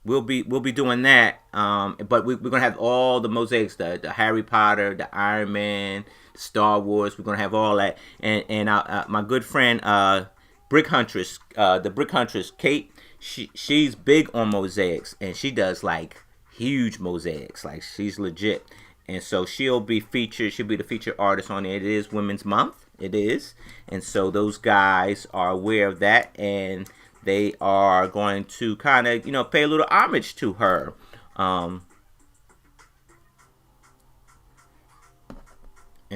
we'll be doing that. But we're going to have all the mosaics, the Harry Potter, the Iron Man, the Star Wars. We're going to have all that. And my good friend Brick Huntress, the Brick Huntress, Kate, she's big on mosaics, and she does like huge mosaics. Like, she's legit. And so she'll be featured. She'll be the featured artist on it. It is Women's Month. It is. And so those guys are aware of that, and they are going to kind of, pay a little homage to her. And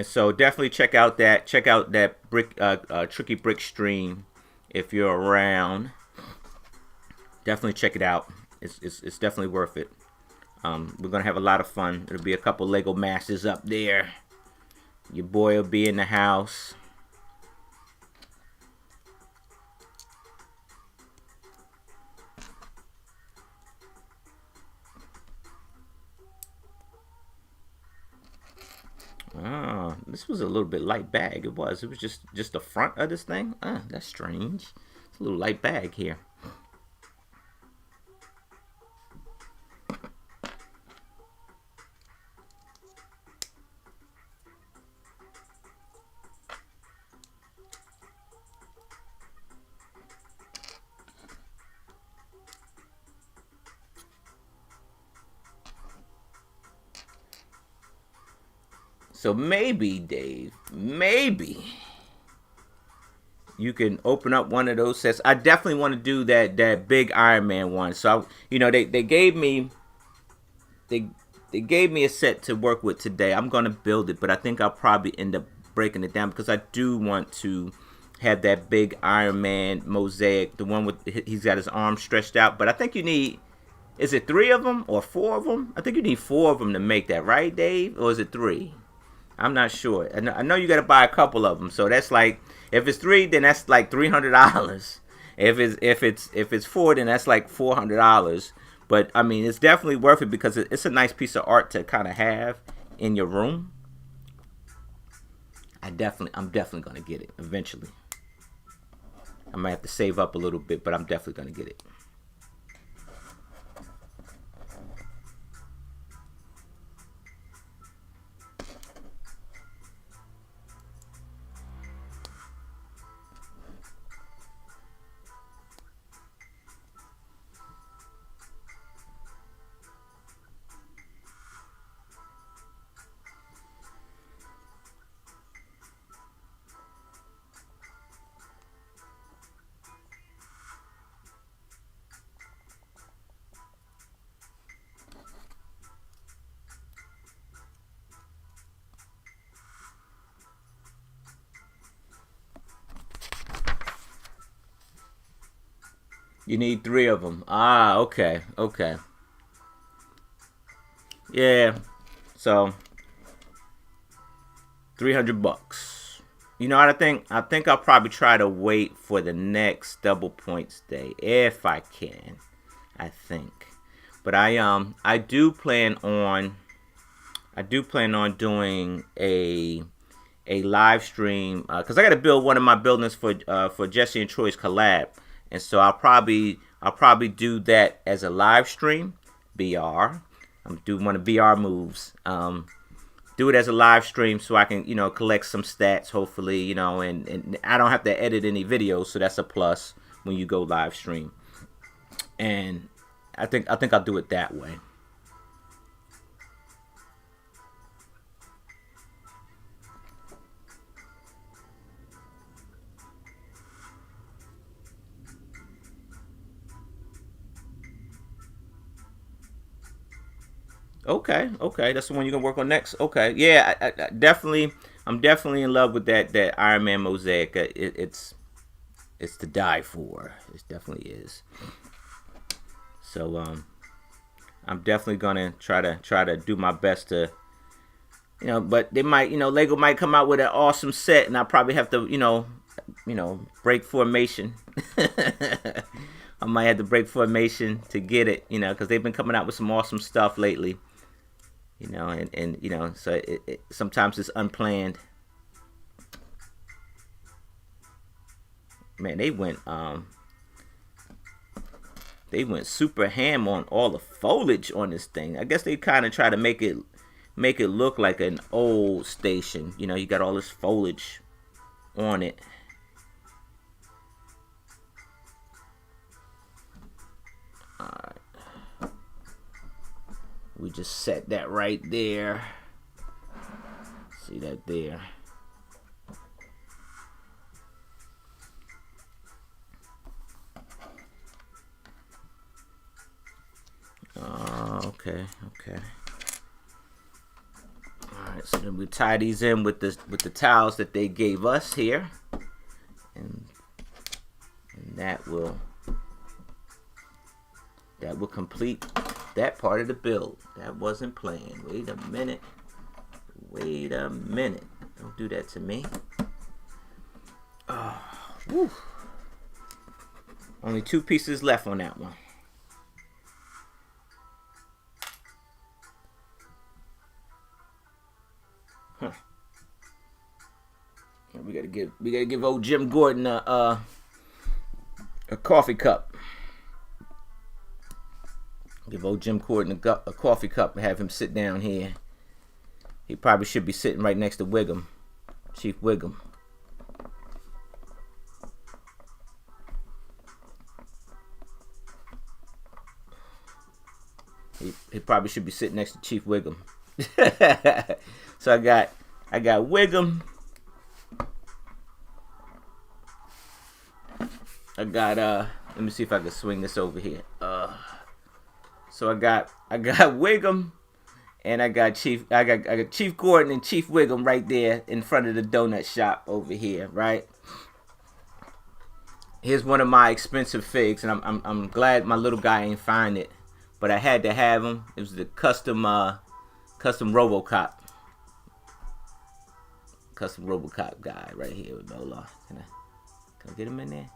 so definitely check out that Tricky Brick stream if you're around. Definitely check it out. It's definitely worth it. We're gonna have a lot of fun. There'll be a couple Lego Masters up there. Your boy will be in the house. This was a little bit light bag. It was just the front of this thing. That's strange. It's a little light bag here. So maybe, Dave, maybe you can open up one of those sets. I definitely want to do that big Iron Man one. So they gave me a set to work with today. I'm gonna build it, but I think I'll probably end up breaking it down because I do want to have that big Iron Man mosaic, the one with he's got his arms stretched out. But I think you need, is it 3 of them or 4 of them? I think you need 4 of them to make that, right, Dave? Or is it 3? I'm not sure. I know you got to buy a couple of them. So that's like, if it's 3, then that's like $300. If it's 4, then that's like $400. But I mean, it's definitely worth it because it's a nice piece of art to kind of have in your room. I'm definitely gonna get it eventually. I might have to save up a little bit, but I'm definitely gonna get it. You need 3 of them. Ah, okay, okay. Yeah. So $300. You know what I think? I think I'll probably try to wait for the next double points day if I can. I think. But I do plan on doing a live stream because I got to build one of my buildings for Jesse and Troy's collab, and so I'll probably do that as a live stream, BR. I'm doing one of BR moves. Do it as a live stream so I can collect some stats hopefully, and I don't have to edit any videos, so that's a plus when you go live stream. And I think I'll do it that way. Okay, that's the one you're gonna work on next. Okay, yeah, I'm definitely in love with that Iron Man mosaic. It's to die for. It definitely is. So I'm definitely gonna try to do my best to, but they might, Lego might come out with an awesome set, and I probably have to, break formation. I might have to break formation to get it, because they've been coming out with some awesome stuff lately. And so sometimes it's unplanned. Man, they went super ham on all the foliage on this thing. I guess they kind of try to make it look like an old station. You got all this foliage on it. Alright. We just set that right there. See that there. Okay. All right, so then we tie these in with the towels that they gave us here, and that will complete that part of the build. That wasn't planned. Wait a minute. Don't do that to me. Oh, whew. Only 2 pieces left on that one. Huh. We gotta give old Jim Gordon a coffee cup. Give old Jim Gordon a coffee cup and have him sit down here. He probably should be sitting right next to Wiggum, Chief Wiggum. He probably should be sitting next to Chief Wiggum. So I got Wiggum. I got let me see if I can swing this over here. So I got Wiggum, and I got Chief Gordon and Chief Wiggum right there in front of the donut shop over here, right? Here's one of my expensive figs, and I'm glad my little guy ain't find it, but I had to have him. It was the custom RoboCop guy right here with Lola. Can I get him in there?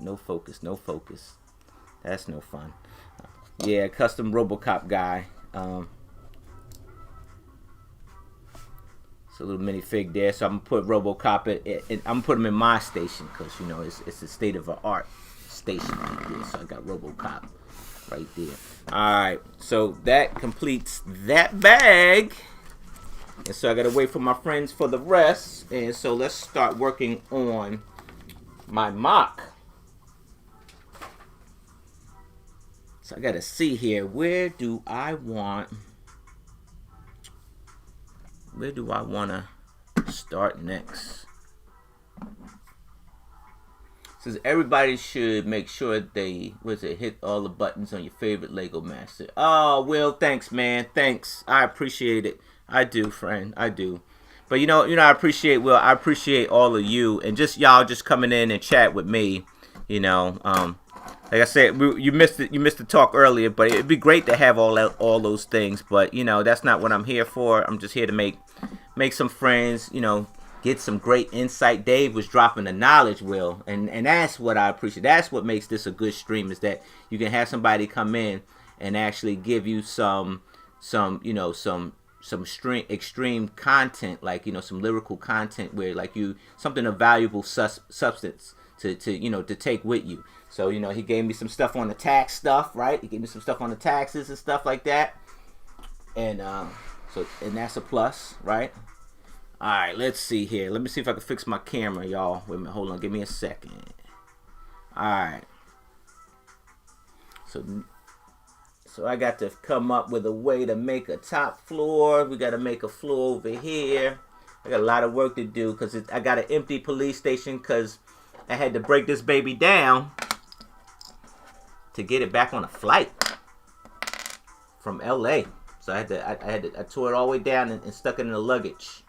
No focus. That's no fun. Yeah, custom RoboCop guy. It's a little minifig there, so I'm gonna put RoboCop I'm gonna put him in my station because it's a state of the art station right there. So I got RoboCop right there. All right, so that completes that bag, and so I gotta wait for my friends for the rest. And so let's start working on my mock. So I gotta see here, where do I want to start next? Says everybody should make sure they hit all the buttons on your favorite Lego Master. Oh, Will, thanks, man. Thanks. I appreciate it. I do, friend. I do. But I appreciate, Will, I appreciate all of you and just y'all just coming in and chat with me. You know, like I said, you missed it. You missed the talk earlier, but it'd be great to have all those things. But you know, that's not what I'm here for. I'm just here to make some friends. You know, get some great insight. Dave was dropping the knowledge, Will, and that's what I appreciate. That's what makes this a good stream, is that you can have somebody come in and actually give you some extreme content, like, you know, some lyrical content where, like, you something of valuable substance to take with you. So, you know, he gave me some stuff on the tax stuff, right? He gave me some stuff on the taxes and stuff like that, and that's a plus, right? All right, let's see here. Let me see if I can fix my camera, y'all. Wait a minute, hold on, give me a second. All right, so I got to come up with a way to make a top floor. We got to make a floor over here. I got a lot of work to do because I got an empty police station because I had to break this baby down to get it back on a flight from LA. So I tore it all the way down and stuck it in the luggage.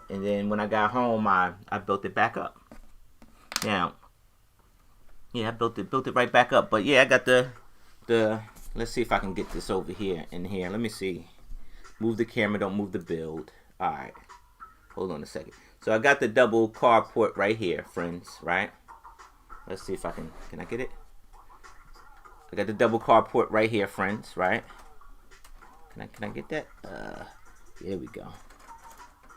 And then when I got home, I built it back up. Now, yeah, I built it right back up. But yeah, I got the let's see if I can get this over here in here. Let me see. Move the camera, don't move the build. All right. Hold on a second. So I got the double carport right here, friends, right? Let's see if I can I get it? I got the double carport right here, friends, right? Can I get that? Here we go.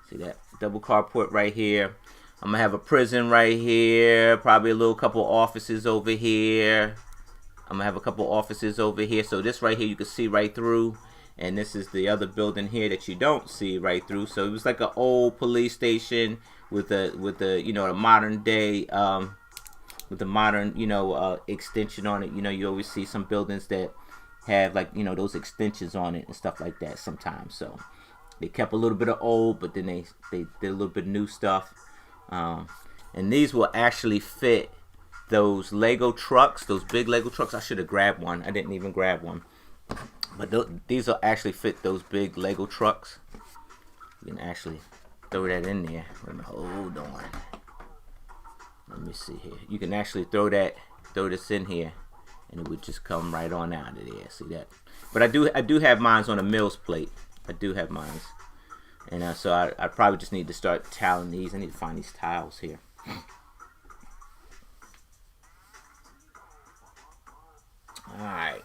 See that? Double carport right here. I'm gonna have a prison right here, probably a little couple offices over here. I'm gonna have a couple offices over here. So this right here you can see right through, and this is the other building here that you don't see right through. So it was like an old police station with a you know, a modern day with the modern, you know, extension on it. You know, you always see some buildings that have, like, you know, those extensions on it and stuff like that sometimes. So they kept a little bit of old, but then they did a little bit of new stuff. And these will actually fit those Lego trucks, those big Lego trucks. I should have grabbed one. I didn't even grab one. But these will actually fit those big Lego trucks. You can actually throw that in there. Hold on. Let me see here. You can actually throw this in here, and it would just come right on out of there. See that? But I do have mines on a Mills plate. I do have mines. And so I probably just need to start tiling these. I need to find these tiles here. Alright.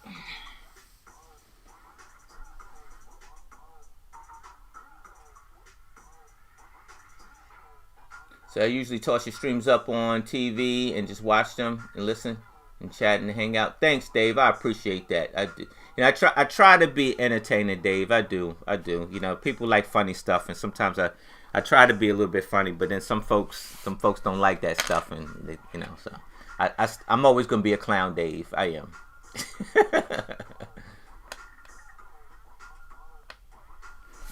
So I usually toss your streams up on TV and just watch them and listen and chat and hang out. Thanks, Dave. I appreciate that. I do. You know, I try to be entertaining, Dave. I do. You know, people like funny stuff, and sometimes I try to be a little bit funny, but then some folks don't like that stuff, and they, you know, so I'm always gonna be a clown, Dave. I am.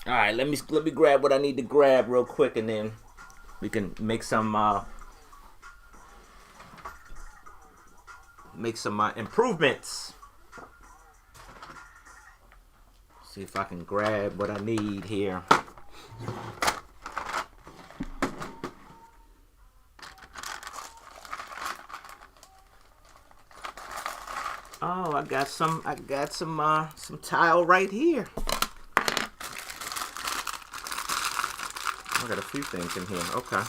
All right, let me grab what I need to grab real quick, and then we can make some improvements. See if I can grab what I need here. Oh, I got some tile right here. I got a few things in here. Okay.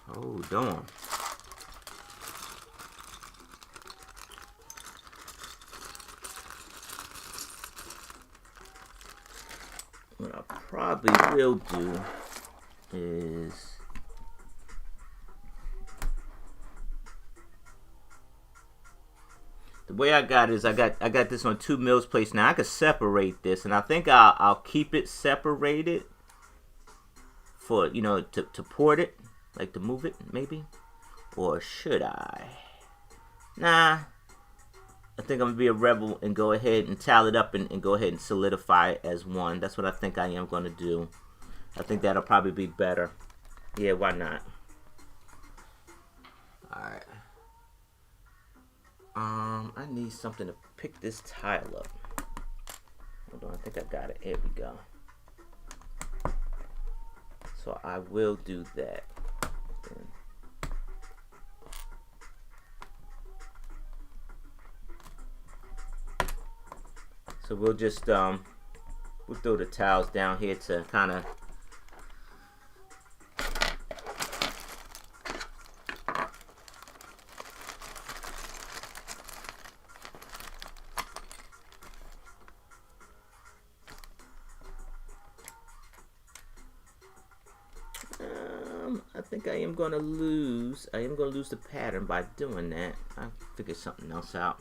Hold on. What I probably will do is the way I got is I got this on 2 Mills plates. Now I could separate this, and I think I'll keep it separated for, you know, to port it, like to move it maybe, or should I? Nah. I think I'm going to be a rebel and go ahead and tally it up and go ahead and solidify it as one. That's what I think I am going to do. I think that'll probably be better. Yeah, why not? Alright. I need something to pick this tile up. Hold on, I think I got it. Here we go. So I will do that. So we'll just we'll throw the towels down here to kind of I think I am gonna lose the pattern by doing that. I figured something else out.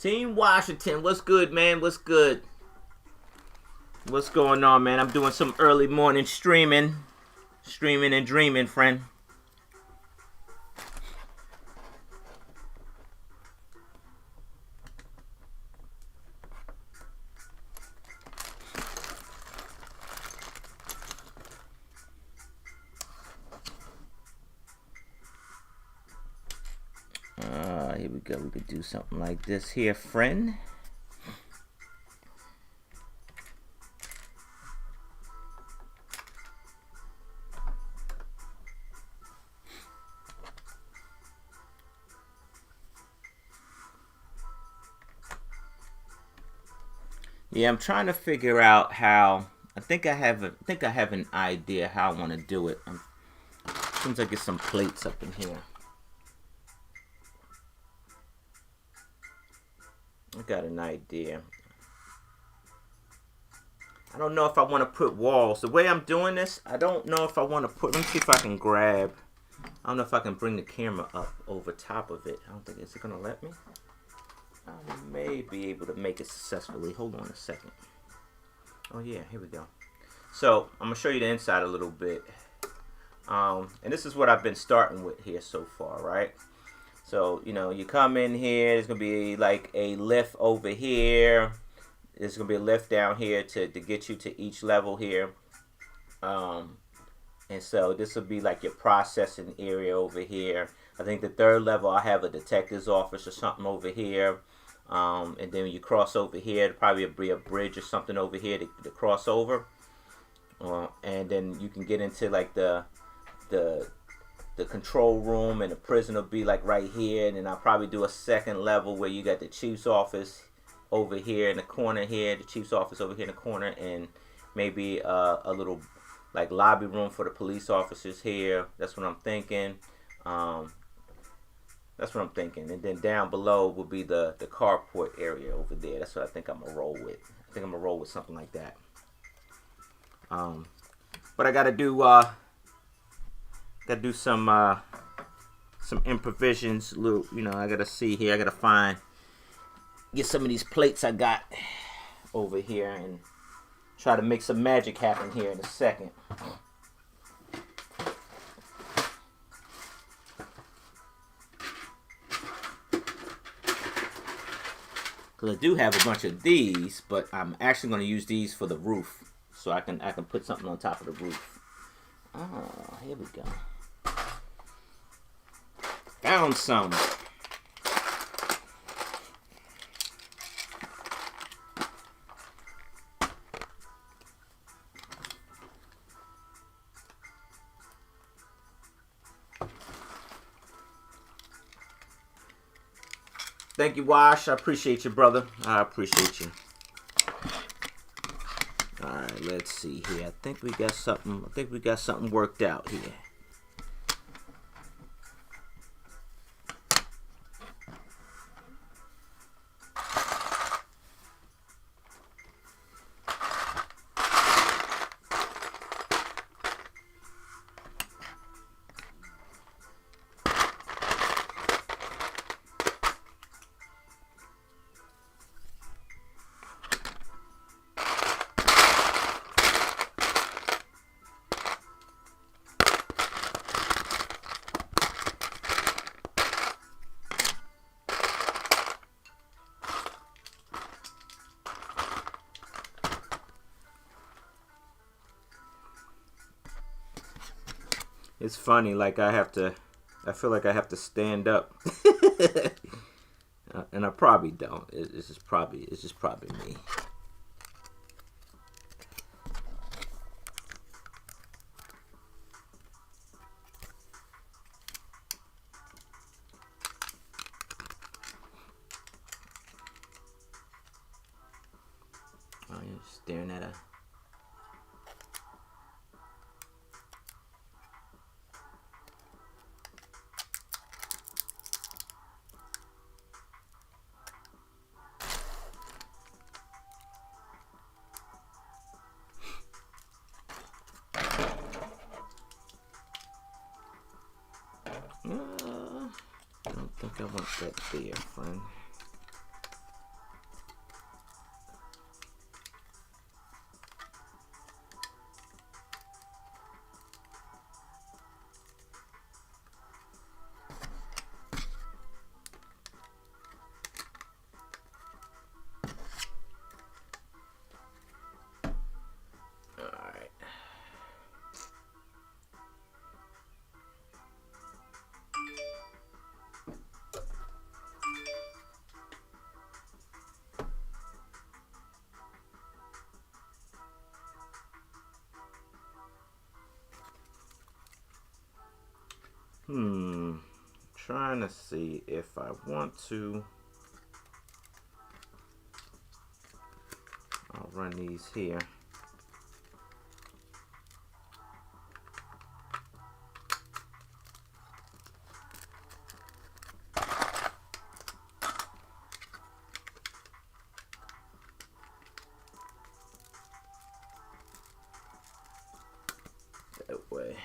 Team Washington, what's good, man? What's good? What's going on, man? I'm doing some early morning streaming and dreaming, friend. Here we go. We could do something like this here, friend. Yeah, I'm trying to figure out how. I think I have an idea how I want to do it. Seems like there's some plates up in here. I got an idea. I don't know if I want to put walls. The way I'm doing this, I don't know if I want to put. Let me see if I can grab. I don't know if I can bring the camera up over top of it. I don't think it's gonna let me. I may be able to make it successfully. Hold on a second. Oh yeah, here we go. So I'm gonna show you the inside a little bit. And this is what I've been starting with here so far, right? So, you know, you come in here, there's going to be like a lift over here. There's going to be a lift down here to get you to each level here. And so this will be like your processing area over here. I think the third level, I have a detective's office or something over here. And then when you cross over here, there'll probably be a bridge or something over here to cross over. And then you can get into like the control room, and the prison will be like right here, and then I'll probably do a second level where you got the chief's office over here in the corner here, the chief's office over here in the corner, and maybe a little like lobby room for the police officers here. That's what I'm thinking. And then down below will be the carport area over there. That's what I think I'm gonna roll with. I think I'm gonna roll with something like that. But I gotta do some improvisions. Little, you know, I gotta see here. I gotta get some of these plates I got over here and try to make some magic happen here in a second. Because I do have a bunch of these, but I'm actually going to use these for the roof, so I can put something on top of the roof. Oh, here we go. Found some. Thank you, Wash. I appreciate you, brother. I appreciate you. All right, let's see here. I think we got something worked out here. It's funny, like I feel like I have to stand up, and I probably don't. It's just probably me. you're staring at a... I don't think I want that there, friend. Trying to see if I want to. I'll run these here. That way.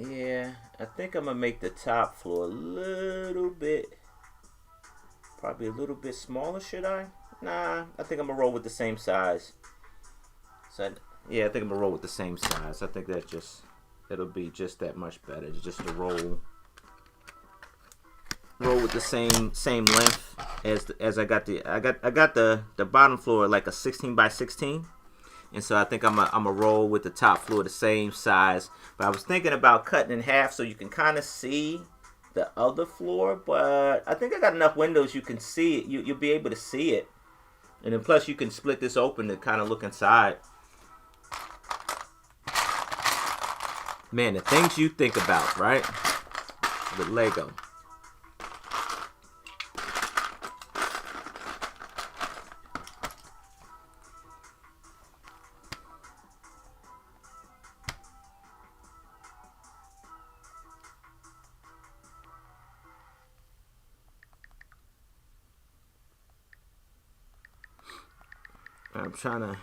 Yeah, I think I'm gonna make the top floor a little bit, probably a little bit smaller. Should I? Nah, I think I'm gonna roll with the same size. So yeah, I think I'm gonna roll with the same size. I think that it'll be just that much better. Just to roll with the same length as I got the bottom floor like a 16 by 16. And so I think I'm a roll with the top floor the same size. But I was thinking about cutting in half so you can kind of see the other floor. But I think I got enough windows you can see it. You'll be able to see it. And then plus you can split this open to kind of look inside. Man, the things you think about, right? With Lego. I'm trying to...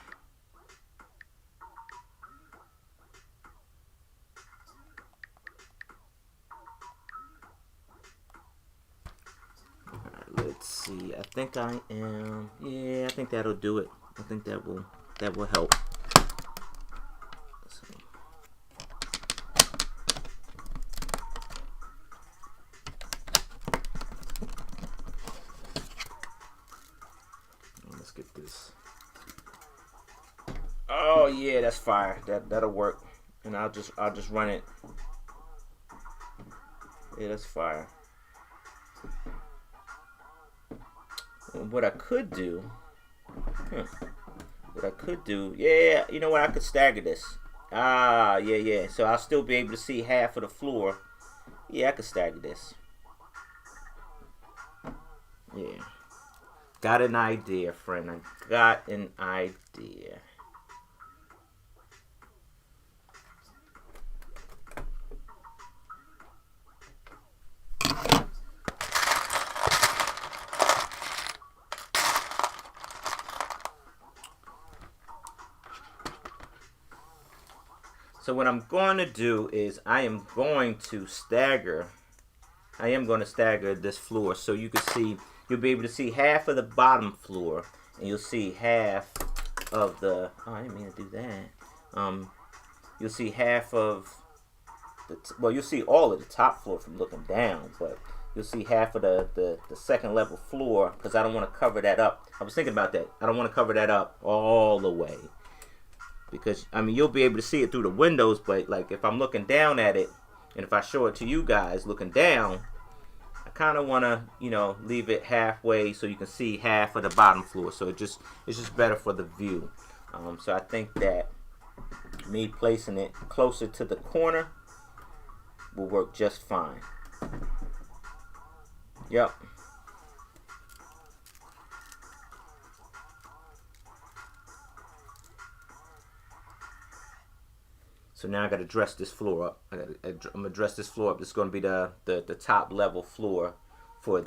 Let's see. I think I am... Yeah, I think that'll do it. I think that will help. So. Let's get this. Oh yeah, that's fire. That'll work. And I'll just run it. Yeah, that's fire. And what I could do, yeah, you know what? I could stagger this. Yeah. So I'll still be able to see half of the floor. Yeah, I could stagger this. Yeah. Got an idea, friend. I got an idea. So what I'm going to do is I am going to stagger this floor so you can see, you'll be able to see half of the bottom floor and you'll see half of the, oh, I didn't mean to do that. You'll see half of well, you'll see all of the top floor from looking down, but you'll see half of the second level floor because I don't want to cover that up. I was thinking about that. I don't want to cover that up all the way. Because, I mean, you'll be able to see it through the windows, but, like, if I'm looking down at it, and if I show it to you guys looking down, I kind of want to, you know, leave it halfway so you can see half of the bottom floor. So it's just better for the view. So I think that me placing it closer to the corner will work just fine. Yep. So now I got to dress this floor up. I'm gonna dress this floor up. This is gonna be the top level floor for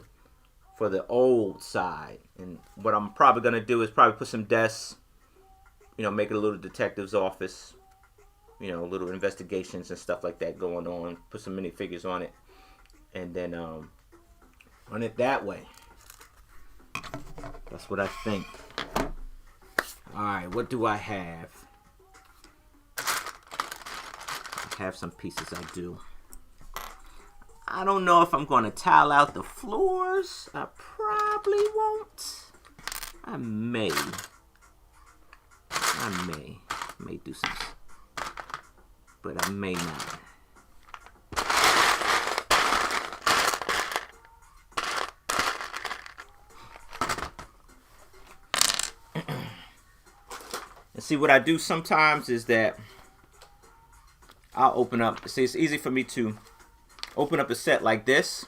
the old side. And what I'm probably gonna do is probably put some desks. You know, make it a little detective's office. You know, little investigations and stuff like that going on. Put some minifigures on it, and then run it that way. That's what I think. All right, what do I have? I have some pieces I do. I don't know if I'm going to tile out the floors. I probably won't. I may do some, but I may not. And see, what I do sometimes is that I'll open up. See, it's easy for me to open up a set like this.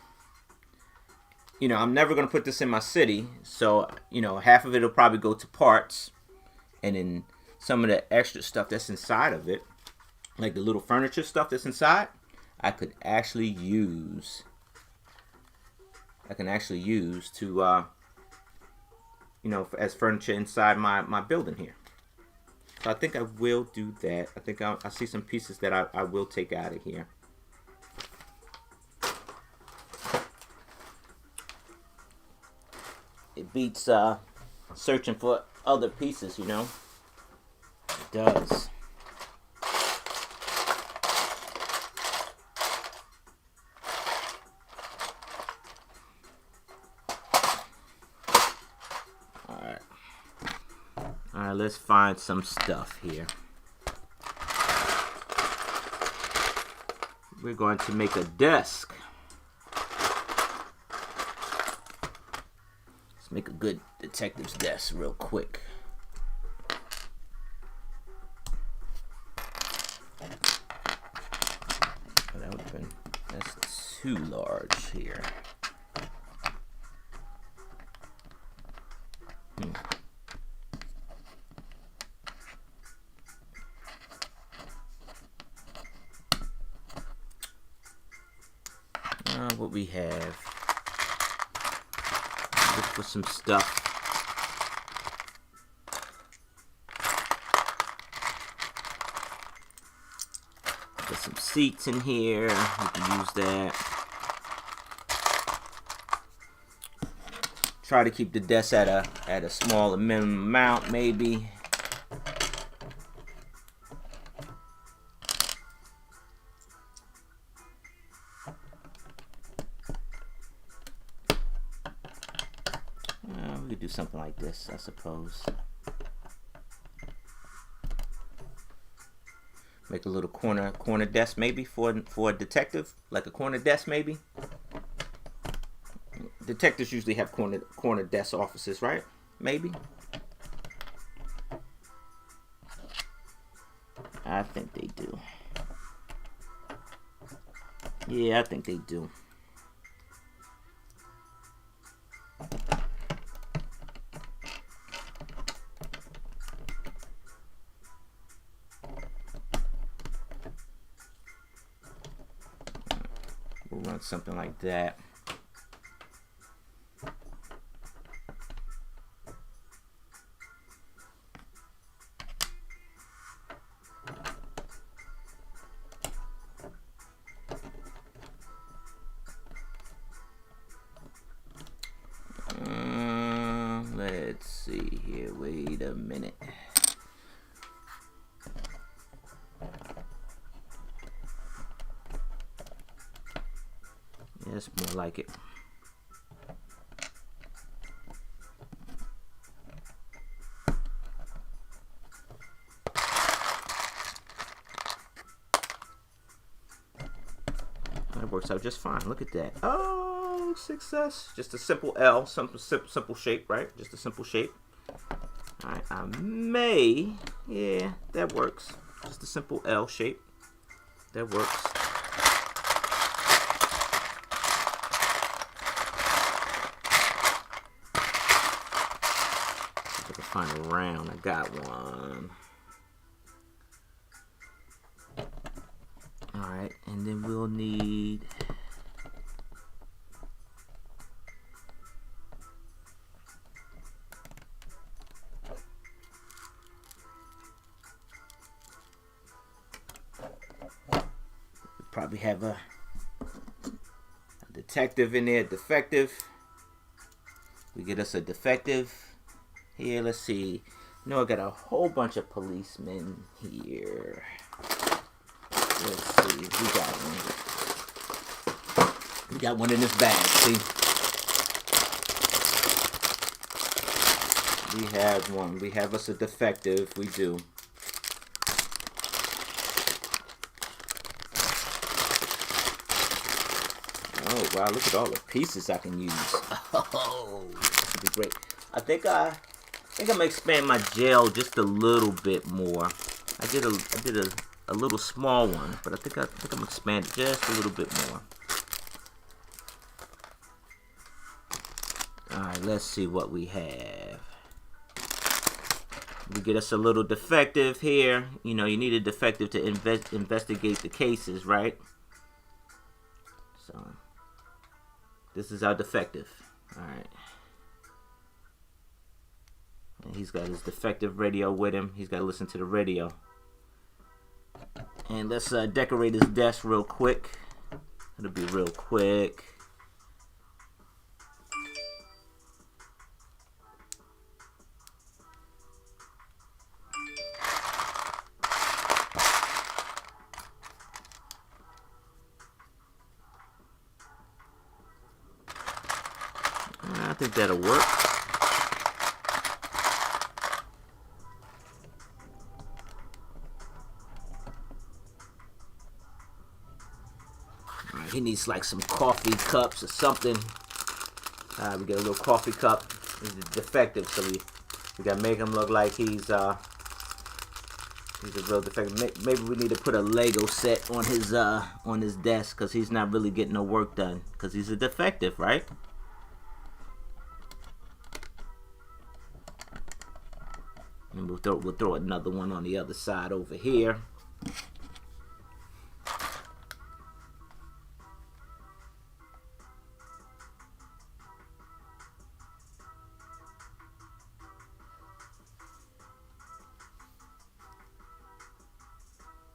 You know, I'm never going to put this in my city. So, you know, half of it will probably go to parts. And then some of the extra stuff that's inside of it, like the little furniture stuff that's inside, I could actually use. To, you know, as furniture inside my building here. So I think I will do that. I think I see some pieces that I will take out of here. It beats searching for other pieces, you know. It does. Alright, let's find some stuff here. We're going to make a desk. Let's make a good detective's desk real quick. That's too large here. What we have. Look for some stuff. There's some seats in here. We can use that. Try to keep the desk at a smaller minimum amount, maybe. We could do something like this, I suppose. Make a little corner desk maybe for a detective, like a corner desk maybe. Detectives usually have corner desk offices, right? Maybe. I think they do. Yeah, I think they do. We'll run something like that. Let's see here. Wait a minute. Yeah, it's more like it. That works out just fine. Look at that. Oh, success. Just a simple L. Simple shape, right? Just a simple shape. Alright, I may. Yeah, that works. Just a simple L shape. That works. find a round. I got one. Alright, and then we'll need probably have a detective in there, defective. We get us a defective here. Let's see. You know, I got a whole bunch of policemen here. Let's see. We got one. We got one in this bag. See? We have one. We have us a defective. We do. Oh wow! Look at all the pieces I can use. Oh, this would be great. I think I'm gonna expand my gel just a little bit more. I did a little small one, but I think I'm gonna expand it just a little bit more. All right, let's see what we have. We get us a little defective here. You know, you need a defective to investigate the cases, right? So this is our defective. All right. And he's got his defective radio with him. He's got to listen to the radio. And let's decorate his desk real quick. It'll be real quick. I think that'll work. All right, he needs like some coffee cups or something. We get a little coffee cup. He's defective, so we gotta make him look like he's a real defective. Maybe we need to put a Lego set on his desk because he's not really getting no work done because he's a defective, right? And we'll throw another one on the other side over here.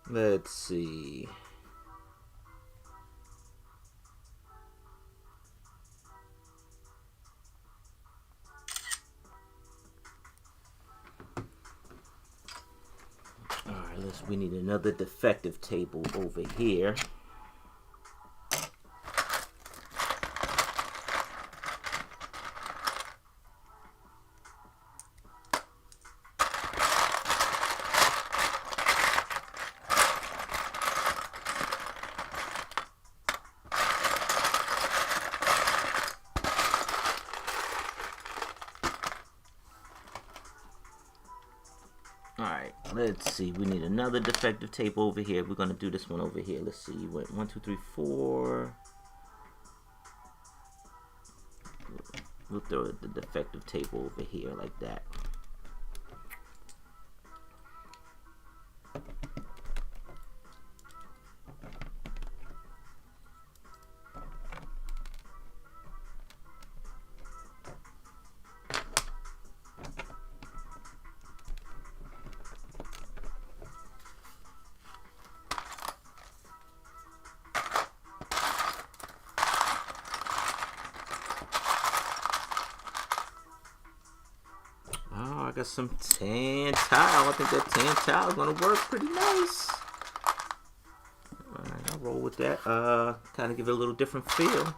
Let's see. We need another defective table over here. Alright, let's see. We need another defective tape over here. We're going to do this one over here. Let's see. 1, 2, 3, 4. We'll throw the defective tape over here like that. I got some tan tile. I think that tan tile is gonna work pretty nice. Alright, I'll roll with that. Kind of give it a little different feel.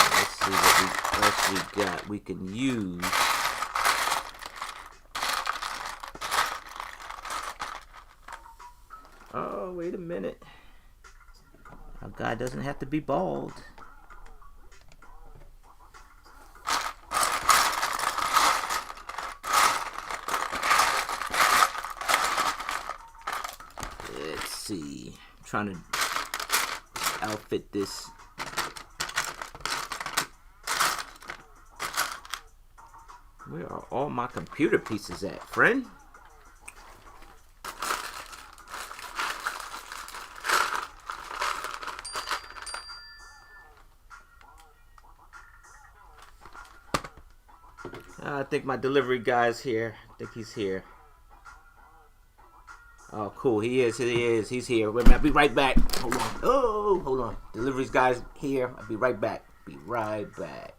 Let's see what else we got. We can use. Oh, wait a minute. Our guy doesn't have to be bald. trying to outfit this. Where are all my computer pieces at, friend? I think my delivery guy's here. I think he's here. Oh, cool. He is. He's here. Wait a minute. I'll be right back. Hold on. Oh, hold on. Delivery's guy's here. I'll be right back. Be right back.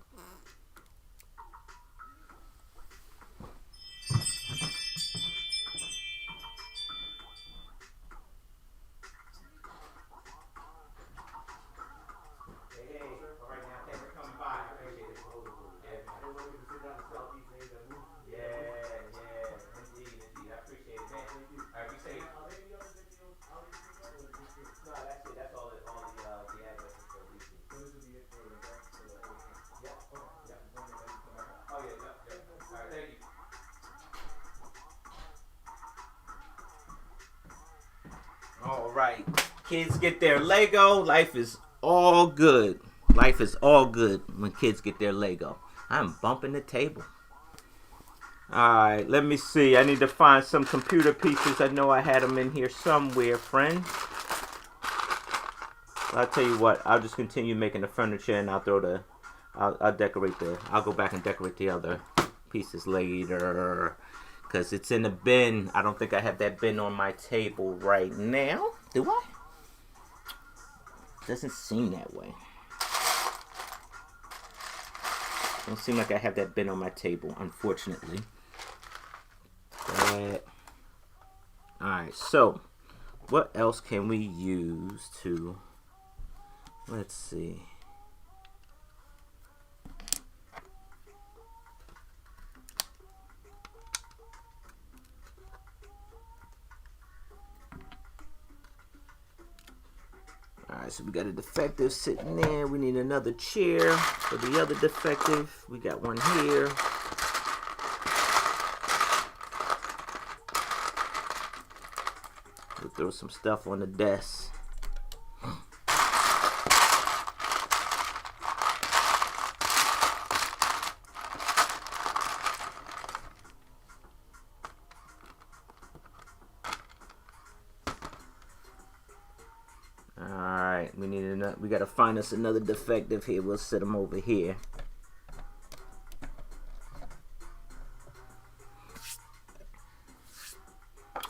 All right, kids get their Lego. Life is all good. Life is all good when kids get their Lego. I'm bumping the table. All right, let me see. I need to find some computer pieces. I know I had them in here somewhere, friend. I'll tell you what. I'll just continue making the furniture, and I'll throw the. I'll decorate the. I'll go back and decorate the other pieces later. Because it's in the bin. I don't think I have that bin on my table right now. Do I? Doesn't seem that way. Don't seem like I have that bin on my table, unfortunately. Alright, so what else can we use to... Let's see. Alright, so we got a defective sitting there. We need another chair for the other defective. We got one here. We'll throw some stuff on the desk. We gotta find us another defective here. We'll set them over here.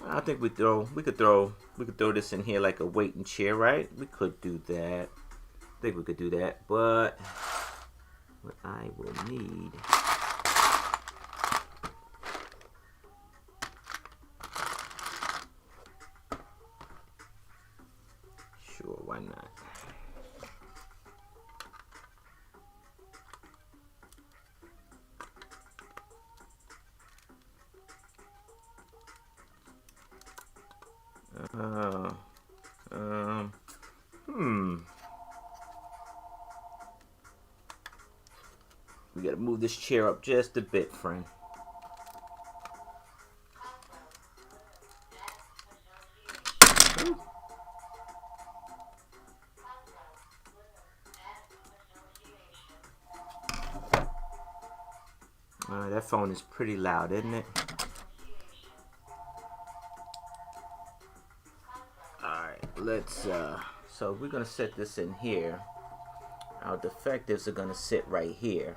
I think we could throw this in here like a waiting chair, right? We could do that. I think we could do that, but what I will need. Sure, why not? We gotta move this chair up just a bit, friend. That phone is pretty loud, isn't it? Alright, let's, so we're gonna set this in here. Our defectives are gonna sit right here.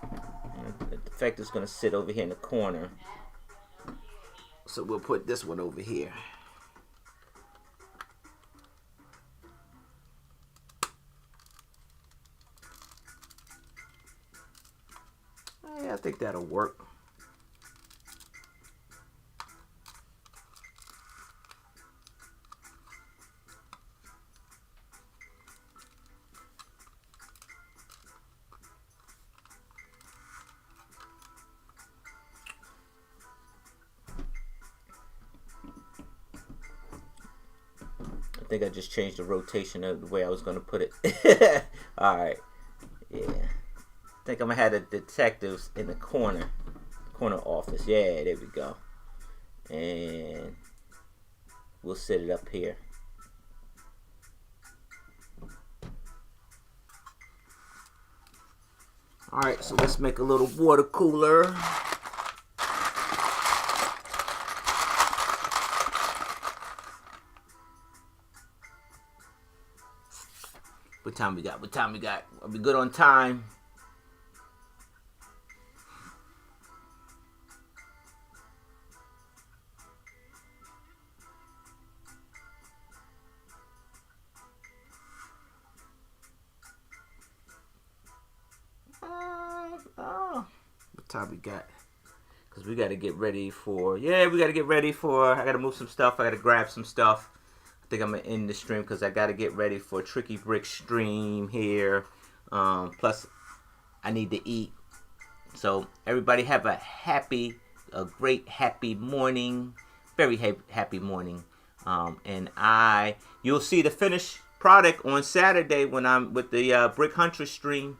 And the defective's gonna sit over here in the corner. So we'll put this one over here. I think that'll work. I think I just changed the rotation of the way I was going to put it. Alright. Yeah. I think I'm going to have the detectives in the corner office. Yeah, there we go. And we'll set it up here. All right, so let's make a little water cooler. What time we got? What time we got? Are we good on time? What time we got? Because we got to get ready for... Yeah, we got to get ready for... I got to move some stuff. I got to grab some stuff. I think I'm going to end the stream because I got to get ready for Tricky Brick stream here. Plus, I need to eat. So, everybody have a great, happy morning. Very happy morning. You'll see the finished product on Saturday when I'm with the Brick Hunter stream.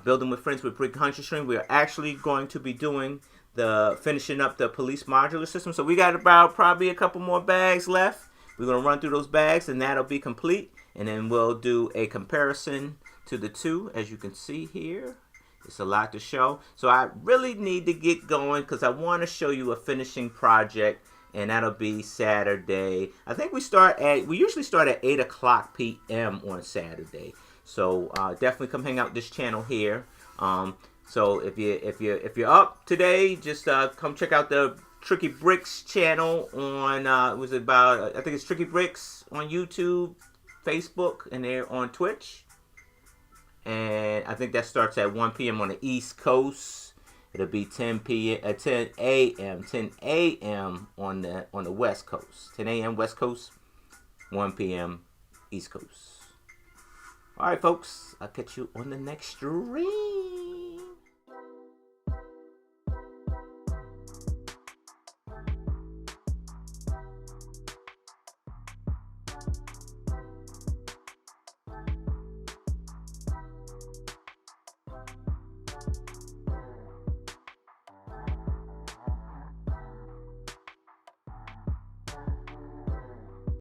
Building with Friends with Brick Hunter stream. We are actually going to be doing finishing up the police modular system. So we got about probably a couple more bags left. We're going to run through those bags and that'll be complete. And then we'll do a comparison to the two, as you can see here. It's a lot to show. So I really need to get going because I want to show you a finishing project. And that'll be Saturday. I think we usually start at 8 o'clock p.m. on Saturday. So definitely come hang out this channel here. So if you're up today, just come check out the Tricky Bricks channel on I think it's Tricky Bricks on YouTube, Facebook, and they're on Twitch. And I think that starts at 1 p.m. on the East Coast. It'll be 10 a.m. on the West Coast. 10 a.m. West Coast, 1 p.m. East Coast. All right, folks. I'll catch you on the next stream.